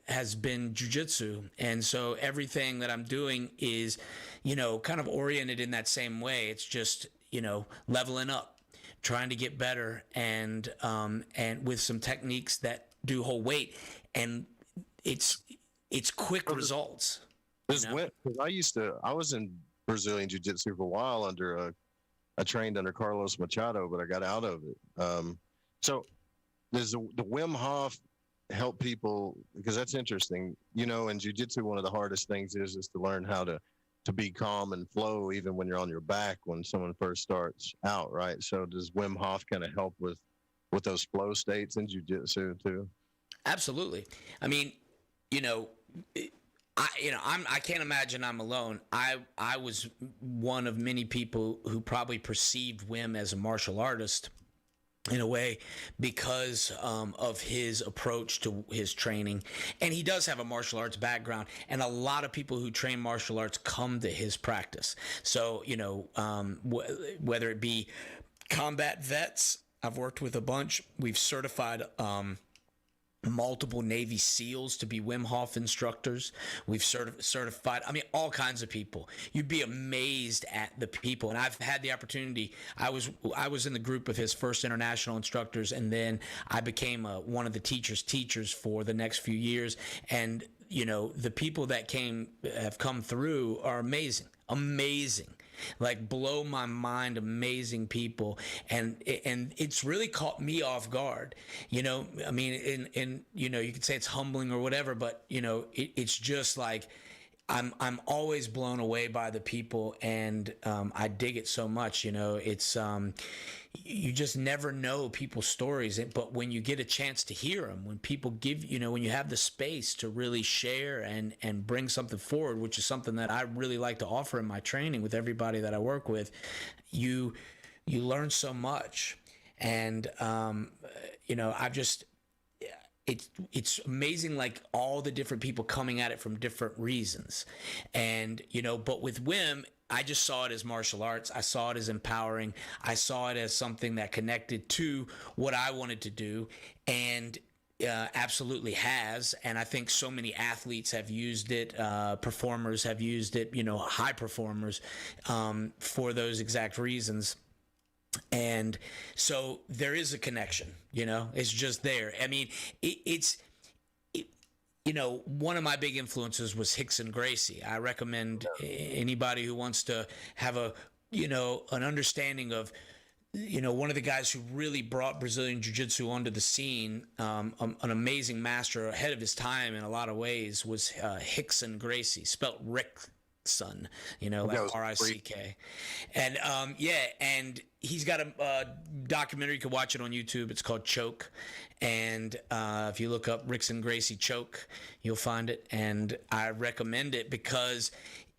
has been jiu-jitsu. And so everything that I'm doing is, kind of oriented in that same way. It's just, leveling up, trying to get better, and with some techniques that do hold weight, and it's quick results. Because I was in Brazilian Jiu-Jitsu for a while I trained under Carlos Machado, but I got out of it. So does the Wim Hof help people? Because that's interesting. In Jiu-Jitsu, one of the hardest things is to learn how to be calm and flow even when you're on your back when someone first starts out, right? So does Wim Hof kind of help with those flow states in jiu-jitsu too? Absolutely. I mean, I can't imagine I'm alone. I was one of many people who probably perceived Wim as a martial artist in a way because of his approach to his training. And he does have a martial arts background, and a lot of people who train martial arts come to his practice. So, whether it be combat vets, I've worked with a bunch. We've certified multiple Navy SEALs to be Wim Hof instructors. We've certified, all kinds of people. You'd be amazed at the people. And I've had the opportunity. I was in the group of his first international instructors, and then I became one of the teachers for the next few years. And the people that have come through are amazing. Like, blow my mind, amazing people. And it's really caught me off guard. You could say it's humbling or whatever, but it's just like, I'm always blown away by the people, and I dig it so much. It's you just never know people's stories, but when you get a chance to hear them, when people give, when you have the space to really share and bring something forward, which is something that I really like to offer in my training with everybody that I work with, you learn so much. And I've just, it's amazing, like all the different people coming at it from different reasons. And, but with Wim, I just saw it as martial arts. I saw it as empowering. I saw it as something that connected to what I wanted to do, and absolutely has. And I think so many athletes have used it, performers have used it, high performers, for those exact reasons. And so there is a connection, it's just there. I mean, one of my big influences was Hickson Gracie. I recommend anybody who wants to have an understanding of one of the guys who really brought Brazilian Jiu-Jitsu onto the scene, an amazing master ahead of his time in a lot of ways, was Rickson Gracie, spelt Rickson, like R-I-C-K. And and he's got a documentary. You can watch it on YouTube. It's called Choke. And if you look up Rickson Gracie Choke, you'll find it. And I recommend it because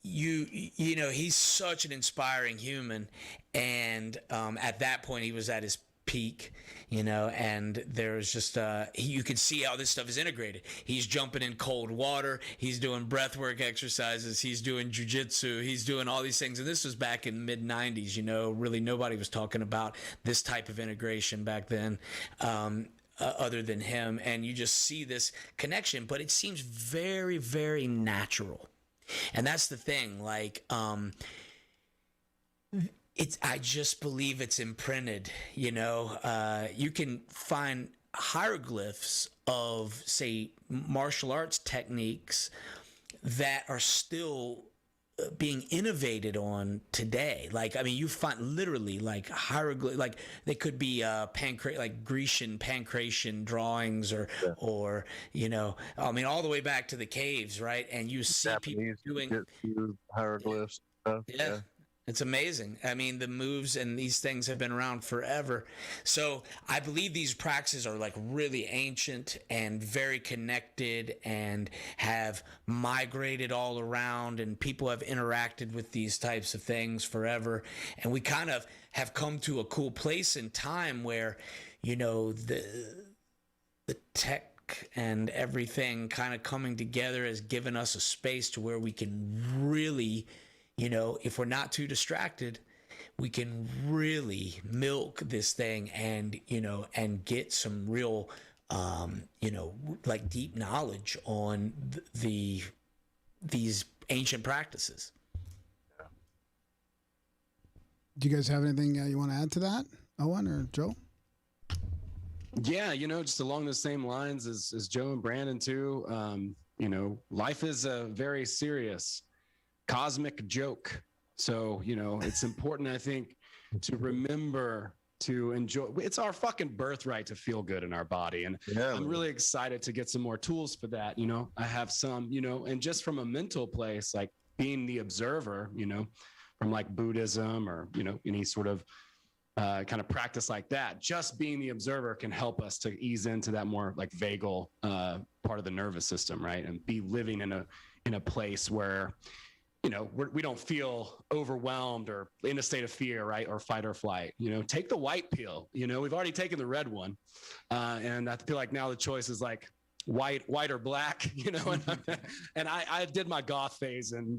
he's such an inspiring human. And at that point, he was at his peak, and there's just you can see how this stuff is integrated. He's jumping in cold water, he's doing breathwork exercises, he's doing jujitsu, he's doing all these things. And this was back in mid 90s. Really nobody was talking about this type of integration back then, other than him. And you just see this connection, but it seems very, very natural. And that's the thing, like I just believe it's imprinted. You can find hieroglyphs of, say, martial arts techniques that are still being innovated on today. You find literally like hieroglyph, like they could be like Grecian pancration drawings, or all the way back to the caves, right? And you see Japanese people doing hieroglyphs stuff. Yeah. It's amazing. The moves and these things have been around forever. So I believe these practices are like really ancient and very connected and have migrated all around, and people have interacted with these types of things forever. And we kind of have come to a cool place in time where, the tech and everything kind of coming together has given us a space to where we can really, if we're not too distracted, we can really milk this thing and, and get some real, like deep knowledge on these ancient practices. Do you guys have anything you want to add to that, Owen or Joe? Yeah, just along the same lines as Joe and Brandon too. Life is a very serious cosmic joke. So, it's important, I think, to remember to enjoy. It's our fucking birthright to feel good in our body. And I'm really excited to get some more tools for that. I have some, and just from a mental place, like being the observer, from like Buddhism or, any sort of kind of practice like that, just being the observer can help us to ease into that more like vagal part of the nervous system, right? And be living in a place where, we don't feel overwhelmed or in a state of fear, right? Or fight or flight. Take the white pill. We've already taken the red one, and I feel like now the choice is like white or black. And I did my goth phase in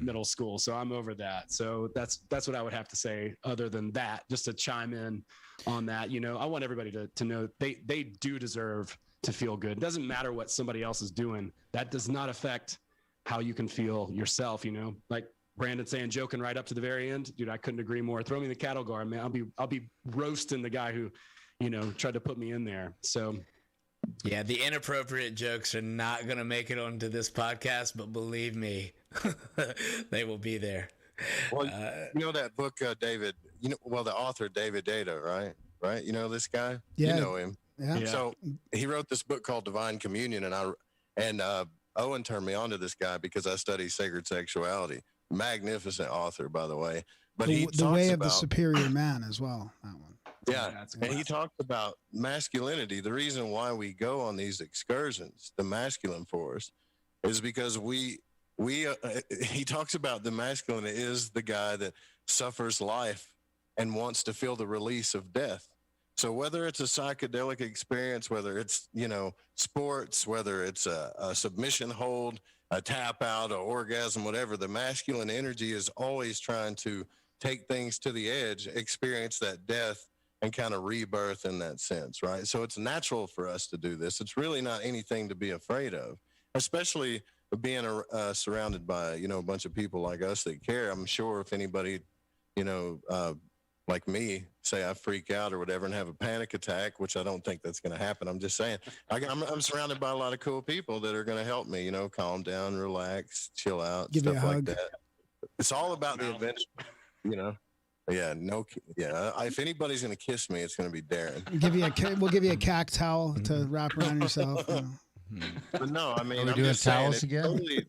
middle school, so I'm over that. So that's what I would have to say. Other than that, just to chime in on that, I want everybody to know they do deserve to feel good. It doesn't matter what somebody else is doing. That does not affect how you can feel yourself, like Brandon saying, joking right up to the very end, dude, I couldn't agree more. Throw me the cattle guard, man. I'll be roasting the guy who, tried to put me in there. So yeah, the inappropriate jokes are not going to make it onto this podcast, but believe me, they will be there. Well, that book, David, the author, David Data, right? Right. This guy, yeah. You know him. Yeah. So he wrote this book called Divine Communion, and Owen turned me on to this guy because I study sacred sexuality. Magnificent author, by the way. But he the way of the superior man as well. That one. Yeah, and he talked about masculinity. The reason why we go on these excursions, the masculine force, is because he talks about the masculine is the guy that suffers life and wants to feel the release of death. So whether it's a psychedelic experience, whether it's, sports, whether it's a submission hold, a tap out, an orgasm, whatever, the masculine energy is always trying to take things to the edge, experience that death, and kind of rebirth in that sense, right? So it's natural for us to do this. It's really not anything to be afraid of, especially being surrounded by, a bunch of people like us that care. I'm sure if anybody, like me, say I freak out or whatever and have a panic attack, which I don't think that's going to happen. I'm just saying, I'm surrounded by a lot of cool people that are going to help me, calm down, relax, chill out, Give stuff you a like hug. that. It's all about the adventure, Yeah, no, yeah. If anybody's gonna kiss me, it's gonna be Darren. We'll give you a cack towel to wrap around yourself. But no, I mean, Are we I'm doing just saying, towels it's again? totally.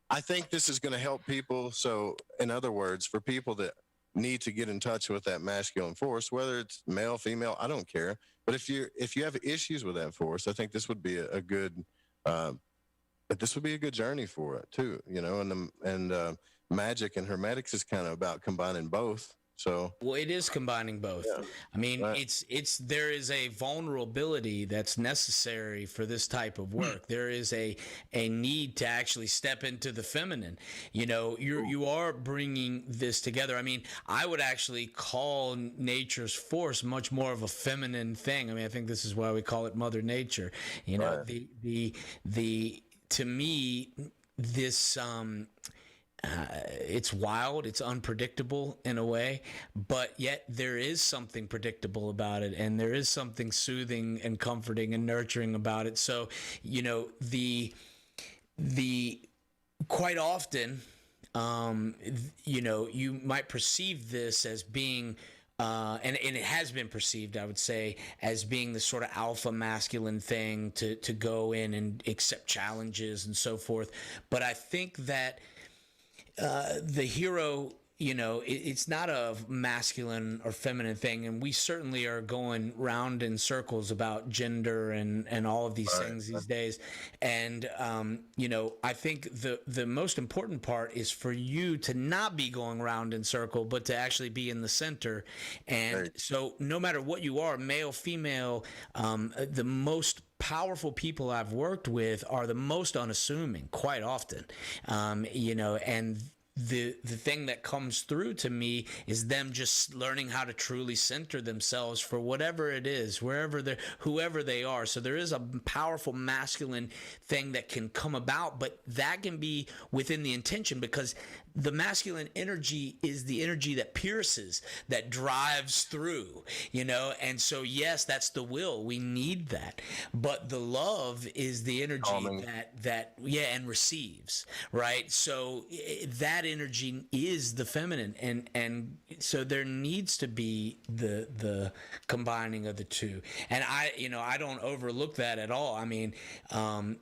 I think this is going to help people. So, in other words, for people that need to get in touch with that masculine force, whether it's male, female, I don't care. But if you have issues with that force, I think this would be a good. But this would be a good journey for it too, you know. And magic and hermetics is kind of about combining both. So, well, it is combining both. Yeah, I mean, right. there is a vulnerability that's necessary for this type of work. There is a need to actually step into the feminine. You know, you are bringing this together. I mean, I would actually call nature's force much more of a feminine thing. I mean, I think this is why we call it Mother Nature. You know, Right. the to me, this it's wild, it's unpredictable in a way, but yet there is something predictable about it, and there is something soothing and comforting and nurturing about it. So, you know, the quite often, you know, you might perceive this as being and it has been perceived, I would say, as being the sort of alpha masculine thing to go in and accept challenges and so forth. But I think that the hero, you know, it's not a masculine or feminine thing, and we certainly are going round in circles about gender and all of these things these days. And you know, I think the most important part is for you to not be going round in circle, but to actually be in the center. And so, no matter what you are, male, female, the most powerful people I've worked with are the most unassuming quite often, you know, and the thing that comes through to me is them just learning how to truly center themselves for whatever it is, whoever they are. So there is a powerful masculine thing that can come about, but that can be within the intention, because the masculine energy is the energy that pierces, that drives through, you know. And so, yes, that's the will. We need that. But the love is the energy that and receives, right? So that energy is the feminine. And so there needs to be the combining of the two. And I don't overlook that at all. I mean,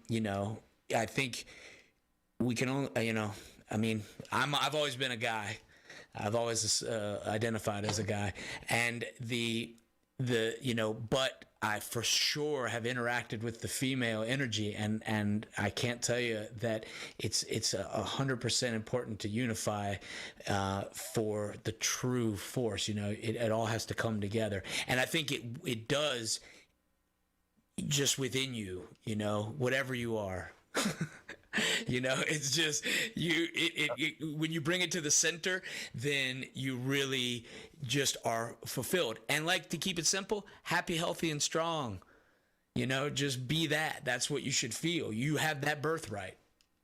you know, I think we can only, you know, I mean, I've always been a guy. I've always identified as a guy, and the you know, but I for sure have interacted with the female energy, and I can't tell you that it's 100% important to unify for the true force. You know, it all has to come together, and I think it does just within you. You know, whatever you are. You know, it's just when you bring it to the center, then you really just are fulfilled. And like, to keep it simple, happy, healthy, and strong. You know, just be that. That's what you should feel. You have that birthright.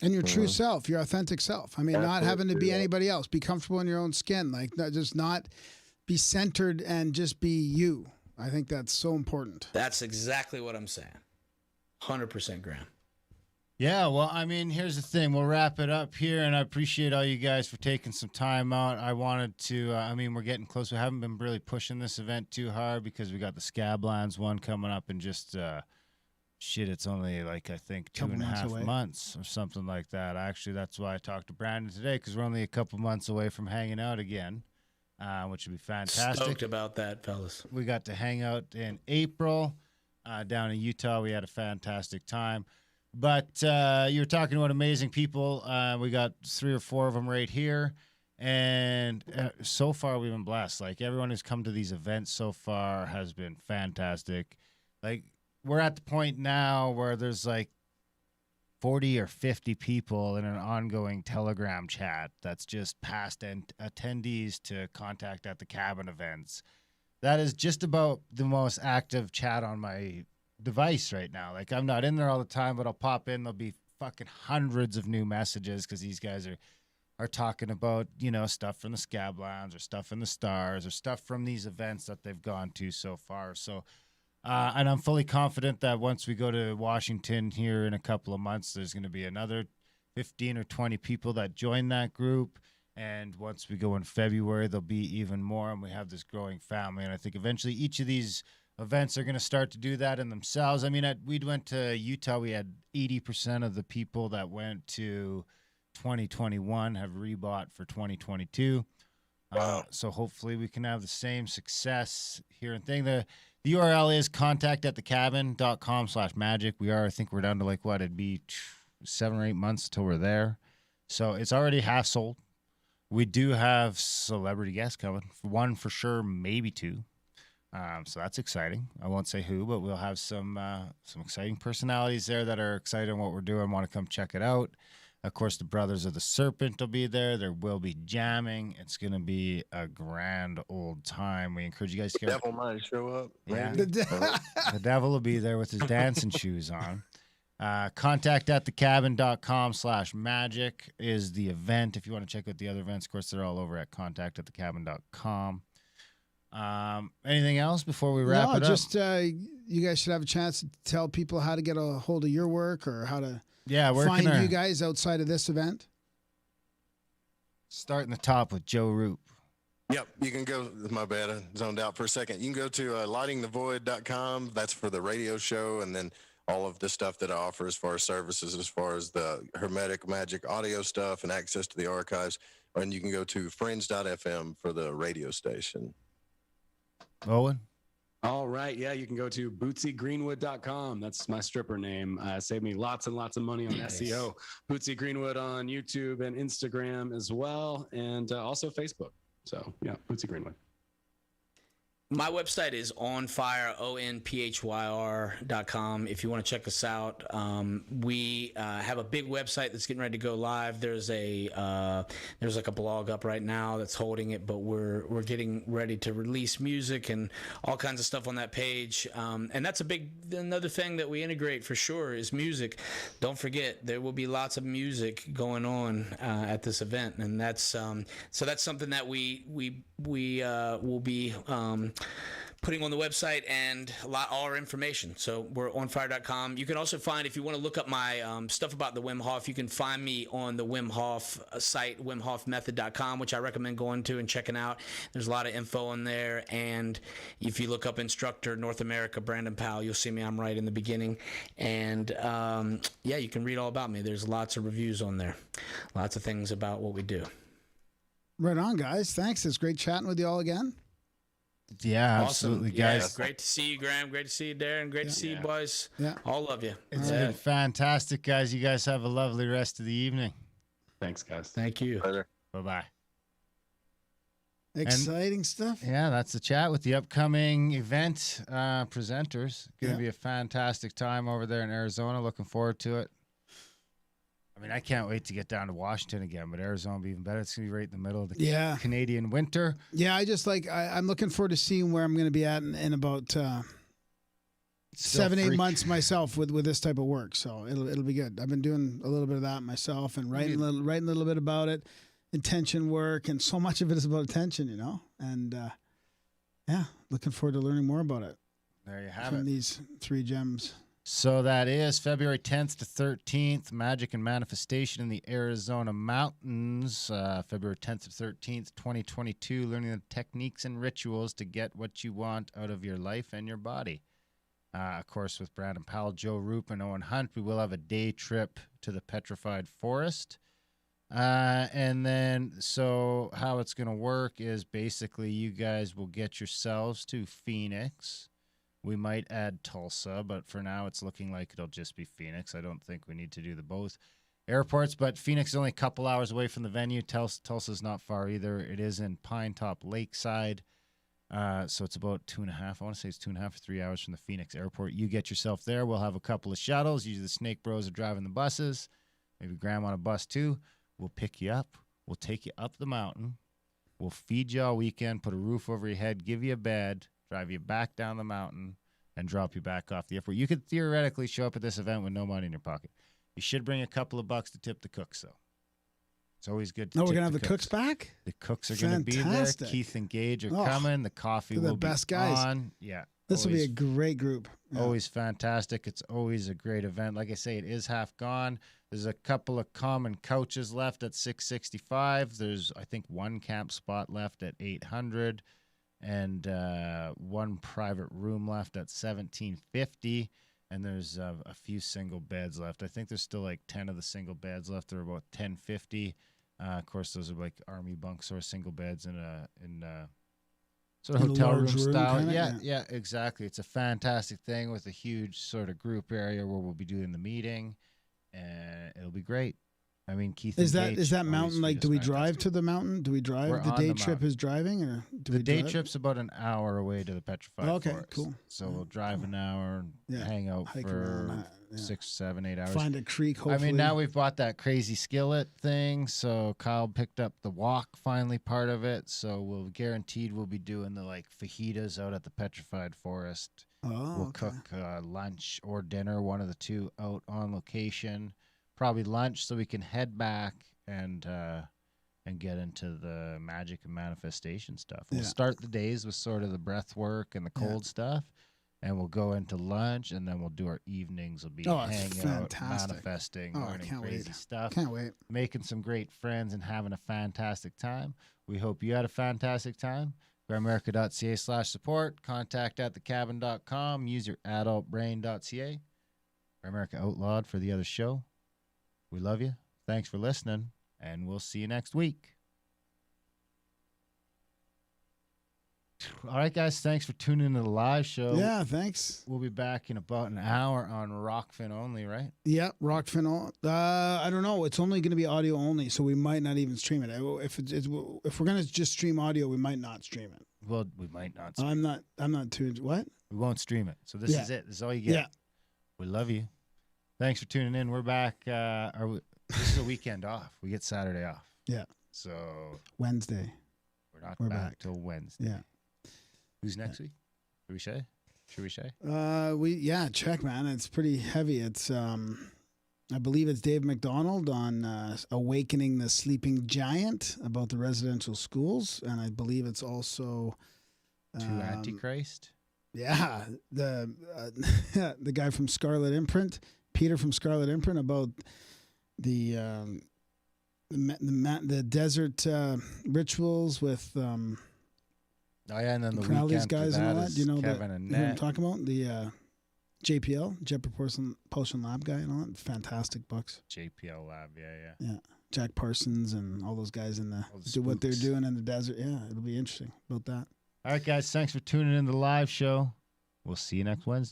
And your true self, your authentic self. I mean, not having to be anybody else. Be comfortable in your own skin. Like, not be centered and just be you. I think that's so important. That's exactly what I'm saying. 100%, Graham. Yeah, well, I mean, here's the thing. We'll wrap it up here, and I appreciate all you guys for taking some time out. I wanted to, I mean, we're getting close. We haven't been really pushing this event too hard because we got the Scablands one coming up in just, it's only like, I think, 2.5 months or something like that. Actually, that's why I talked to Brandon today, because we're only a couple months away from hanging out again, which would be fantastic. Stoked about that, fellas. We got to hang out in April down in Utah. We had a fantastic time. But you were talking about amazing people. We got 3 or 4 of them right here. And so far, we've been blessed. Like, everyone who's come to these events so far has been fantastic. Like, we're at the point now where there's like 40 or 50 people in an ongoing Telegram chat that's just past attendees to contact at the cabin events. That is just about the most active chat on my device right now. Like, I'm not in there all the time, but I'll pop in. There'll be fucking hundreds of new messages because these guys are talking about, you know, stuff from the Scablands or stuff in the stars or stuff from these events that they've gone to so far. So and I'm fully confident that once we go to Washington here in a couple of months, there's going to be another 15 or 20 people that join that group, And once we go in February, there'll be even more, and we have this growing family. And I think eventually each of these events are going to start to do that in themselves. I mean, we went to Utah. We had 80% of the people that went to 2021 have rebought for 2022. So hopefully we can have the same success here and thing. The URL is contact@thecabin.com/magic. I think we're down to like what it'd be 7 or 8 months till we're there. So it's already half sold. We do have celebrity guests coming. One for sure, maybe two. So that's exciting. I won't say who, but we'll have some exciting personalities there that are excited on what we're doing, want to come check it out. Of course, the Brothers of the Serpent will be there. There will be jamming. It's going to be a grand old time. We encourage you guys to The devil might show up. Yeah. Maybe. The devil will be there with his dancing shoes on. Contact@thecabin.com/magic is the event. If you want to check out the other events, of course, they're all over at contact@thecabin.com. Anything else before we wrap it up? Just you guys should have a chance to tell people how to get a hold of your work or how to find you guys outside of this event. Start in the top with Joe Rupe. Yep, you can go. My bad, I zoned out for a second. You can go to lightingthevoid.com. That's for the radio show, and then all of the stuff that I offer as far as services, as far as the hermetic magic audio stuff and access to the archives. And you can go to friends.fm for the radio station. Owen? All right. Yeah, you can go to bootsygreenwood.com. That's my stripper name. Saved me lots and lots of money on SEO. Bootsy Greenwood on YouTube and Instagram as well, and also Facebook. So, yeah, Bootsy Greenwood. My website is onfire, onphyr.com. If you want to check us out, we have a big website that's getting ready to go live. There's like a blog up right now that's holding it, but we're getting ready to release music and all kinds of stuff on that page. And that's another thing that we integrate for sure is music. Don't forget, there will be lots of music going on at this event, and that's so that's something that we will be putting on the website and all our information. So we're onfire.com. You can also find, if you want to look up my stuff about the Wim Hof, you can find me on the Wim Hof site, wimhofmethod.com, which I recommend going to and checking out. There's a lot of info on there. And if you look up instructor North America, Brandon Powell, you'll see me. I'm right in the beginning. And yeah, you can read all about me. There's lots of reviews on there. Lots of things about what we do. Right on, guys. Thanks. It's great chatting with you all again. Yeah, Awesome. absolutely, Yeah, guys. great to see you, Graham. Great to see you, Darren. Great to see you, boys. Yeah. All of you. It's been fantastic, guys. You guys have a lovely rest of the evening. Thanks, guys. Thank you. Later. Bye-bye. Exciting stuff. Yeah, that's the chat with the upcoming event presenters. Going to be a fantastic time over there in Arizona. Looking forward to it. I mean, I can't wait to get down to Washington again, but Arizona will be even better. It's going to be right in the middle of the Canadian winter. Yeah, I'm looking forward to seeing where I'm going to be at in about 7-8 months myself with this type of work. So it'll be good. I've been doing a little bit of that myself and writing a little bit about it, intention work, and so much of it is about attention, you know. And yeah, looking forward to learning more about it. There you have from it. These 3 gems. So that is February 10th to 13th, Magic and Manifestation in the Arizona Mountains, February 10th to 13th, 2022, learning the techniques and rituals to get what you want out of your life and your body. Of course, with Brandon Powell, Joe Rupe, and Owen Hunt, we will have a day trip to the Petrified Forest. And then, so how it's going to work is basically you guys will get yourselves to Phoenix. We might add Tulsa, but for now it's looking like it'll just be Phoenix. I don't think we need to do the both airports, but Phoenix is only a couple hours away from the venue. Tulsa's not far either. It is in Pine Top Lakeside. So it's about 2.5. I want to say it's 2.5 or 3 hours from the Phoenix airport. You get yourself there. We'll have a couple of shuttles. Usually the Snake Bros are driving the buses. Maybe Graham on a bus too. We'll pick you up. We'll take you up the mountain. We'll feed you all weekend, put a roof over your head, give you a bed, drive you back down the mountain, and drop you back off the airport. You could theoretically show up at this event with no money in your pocket. You should bring a couple of bucks to tip the cooks, though. It's always good to No, we're tip going to have the cooks back? The cooks are going to be there. Fantastic. Keith and Gage are Oh, coming. The coffee they're the will be best guys. on. Yeah. This will be a great group. Yeah. Always fantastic. It's always a great event. Like I say, it is half gone. There's a couple of common couches left at 665. There's, I think, one camp spot left at 800 and one private room left at 1750. And there's a few single beds left. I think there's still like 10 of the single beds left. They're about 1050. Of course, those are like army bunks or single beds in sort of hotel room style. Kinda, yeah, exactly. It's a fantastic thing with a huge sort of group area where we'll be doing the meeting, and it'll be great. I mean, Keith, is that mountain like? Do we drive to the mountain? Do we drive? We're the on day the trip mountain. is driving, or do The we day drive? trip's about an hour away to the petrified Okay, forest. cool. So we'll drive an hour and Yeah, hang out hike for around that, yeah. 6, 7, 8 hours. Find a creek. Hopefully. I mean, now we've bought that crazy skillet thing, so Kyle picked up the walk finally part of it. So we'll be doing the like fajitas out at the petrified forest. Oh, We'll okay. cook lunch or dinner, one of the two, out on location. Probably lunch, so we can head back and get into the magic and manifestation stuff. We'll Yeah. start the days with sort of the breath work and the cold stuff, and we'll go into lunch, and then we'll do our evenings. We'll be Oh, it's hanging out, fantastic. manifesting, Oh, I learning can't crazy wait. stuff, Can't wait. making some great friends, and having a fantastic time. We hope you had a fantastic time. GrandAmerica.ca/support. Contact at thecabin.com. Use your adultbrain.ca. America Outlawed for the other show. We love you. Thanks for listening, and we'll see you next week. All right, guys. Thanks for tuning into the live show. Yeah, thanks. We'll be back in about an hour on Rockfin only, right? Yeah, Rockfin. I don't know. It's only going to be audio only, so we might not even stream it. If we're going to just stream audio, we might not stream it. Well, we might not. Stream I'm not too. What? We won't stream it. So this is it. This is all you get. Yeah. We love you. Thanks for tuning in. We're back. This is a weekend off. We get Saturday off. Yeah. So Wednesday. we're back. back till Wednesday. Yeah. Who's next week? Should we say? Check, man. It's pretty heavy. It's I believe it's Dave McDonald on Awakening the Sleeping Giant about the residential schools, and I believe it's also To Antichrist. Yeah, the the guy from Scarlet Imprint, Peter from Scarlet Imprint, about the desert rituals with Oh yeah, and then the Crowley's weekend guys for and all that that. is Do you know Kevin and who I'm Nat. talking about? The JPL, Jet Propulsion Lab guy and all that. Fantastic books. JPL Lab, yeah. Yeah, Jack Parsons and all those guys in All the do what they're spooks. doing in the desert. Yeah, it'll be interesting about that. All right, guys. Thanks for tuning in to the live show. We'll see you next Wednesday.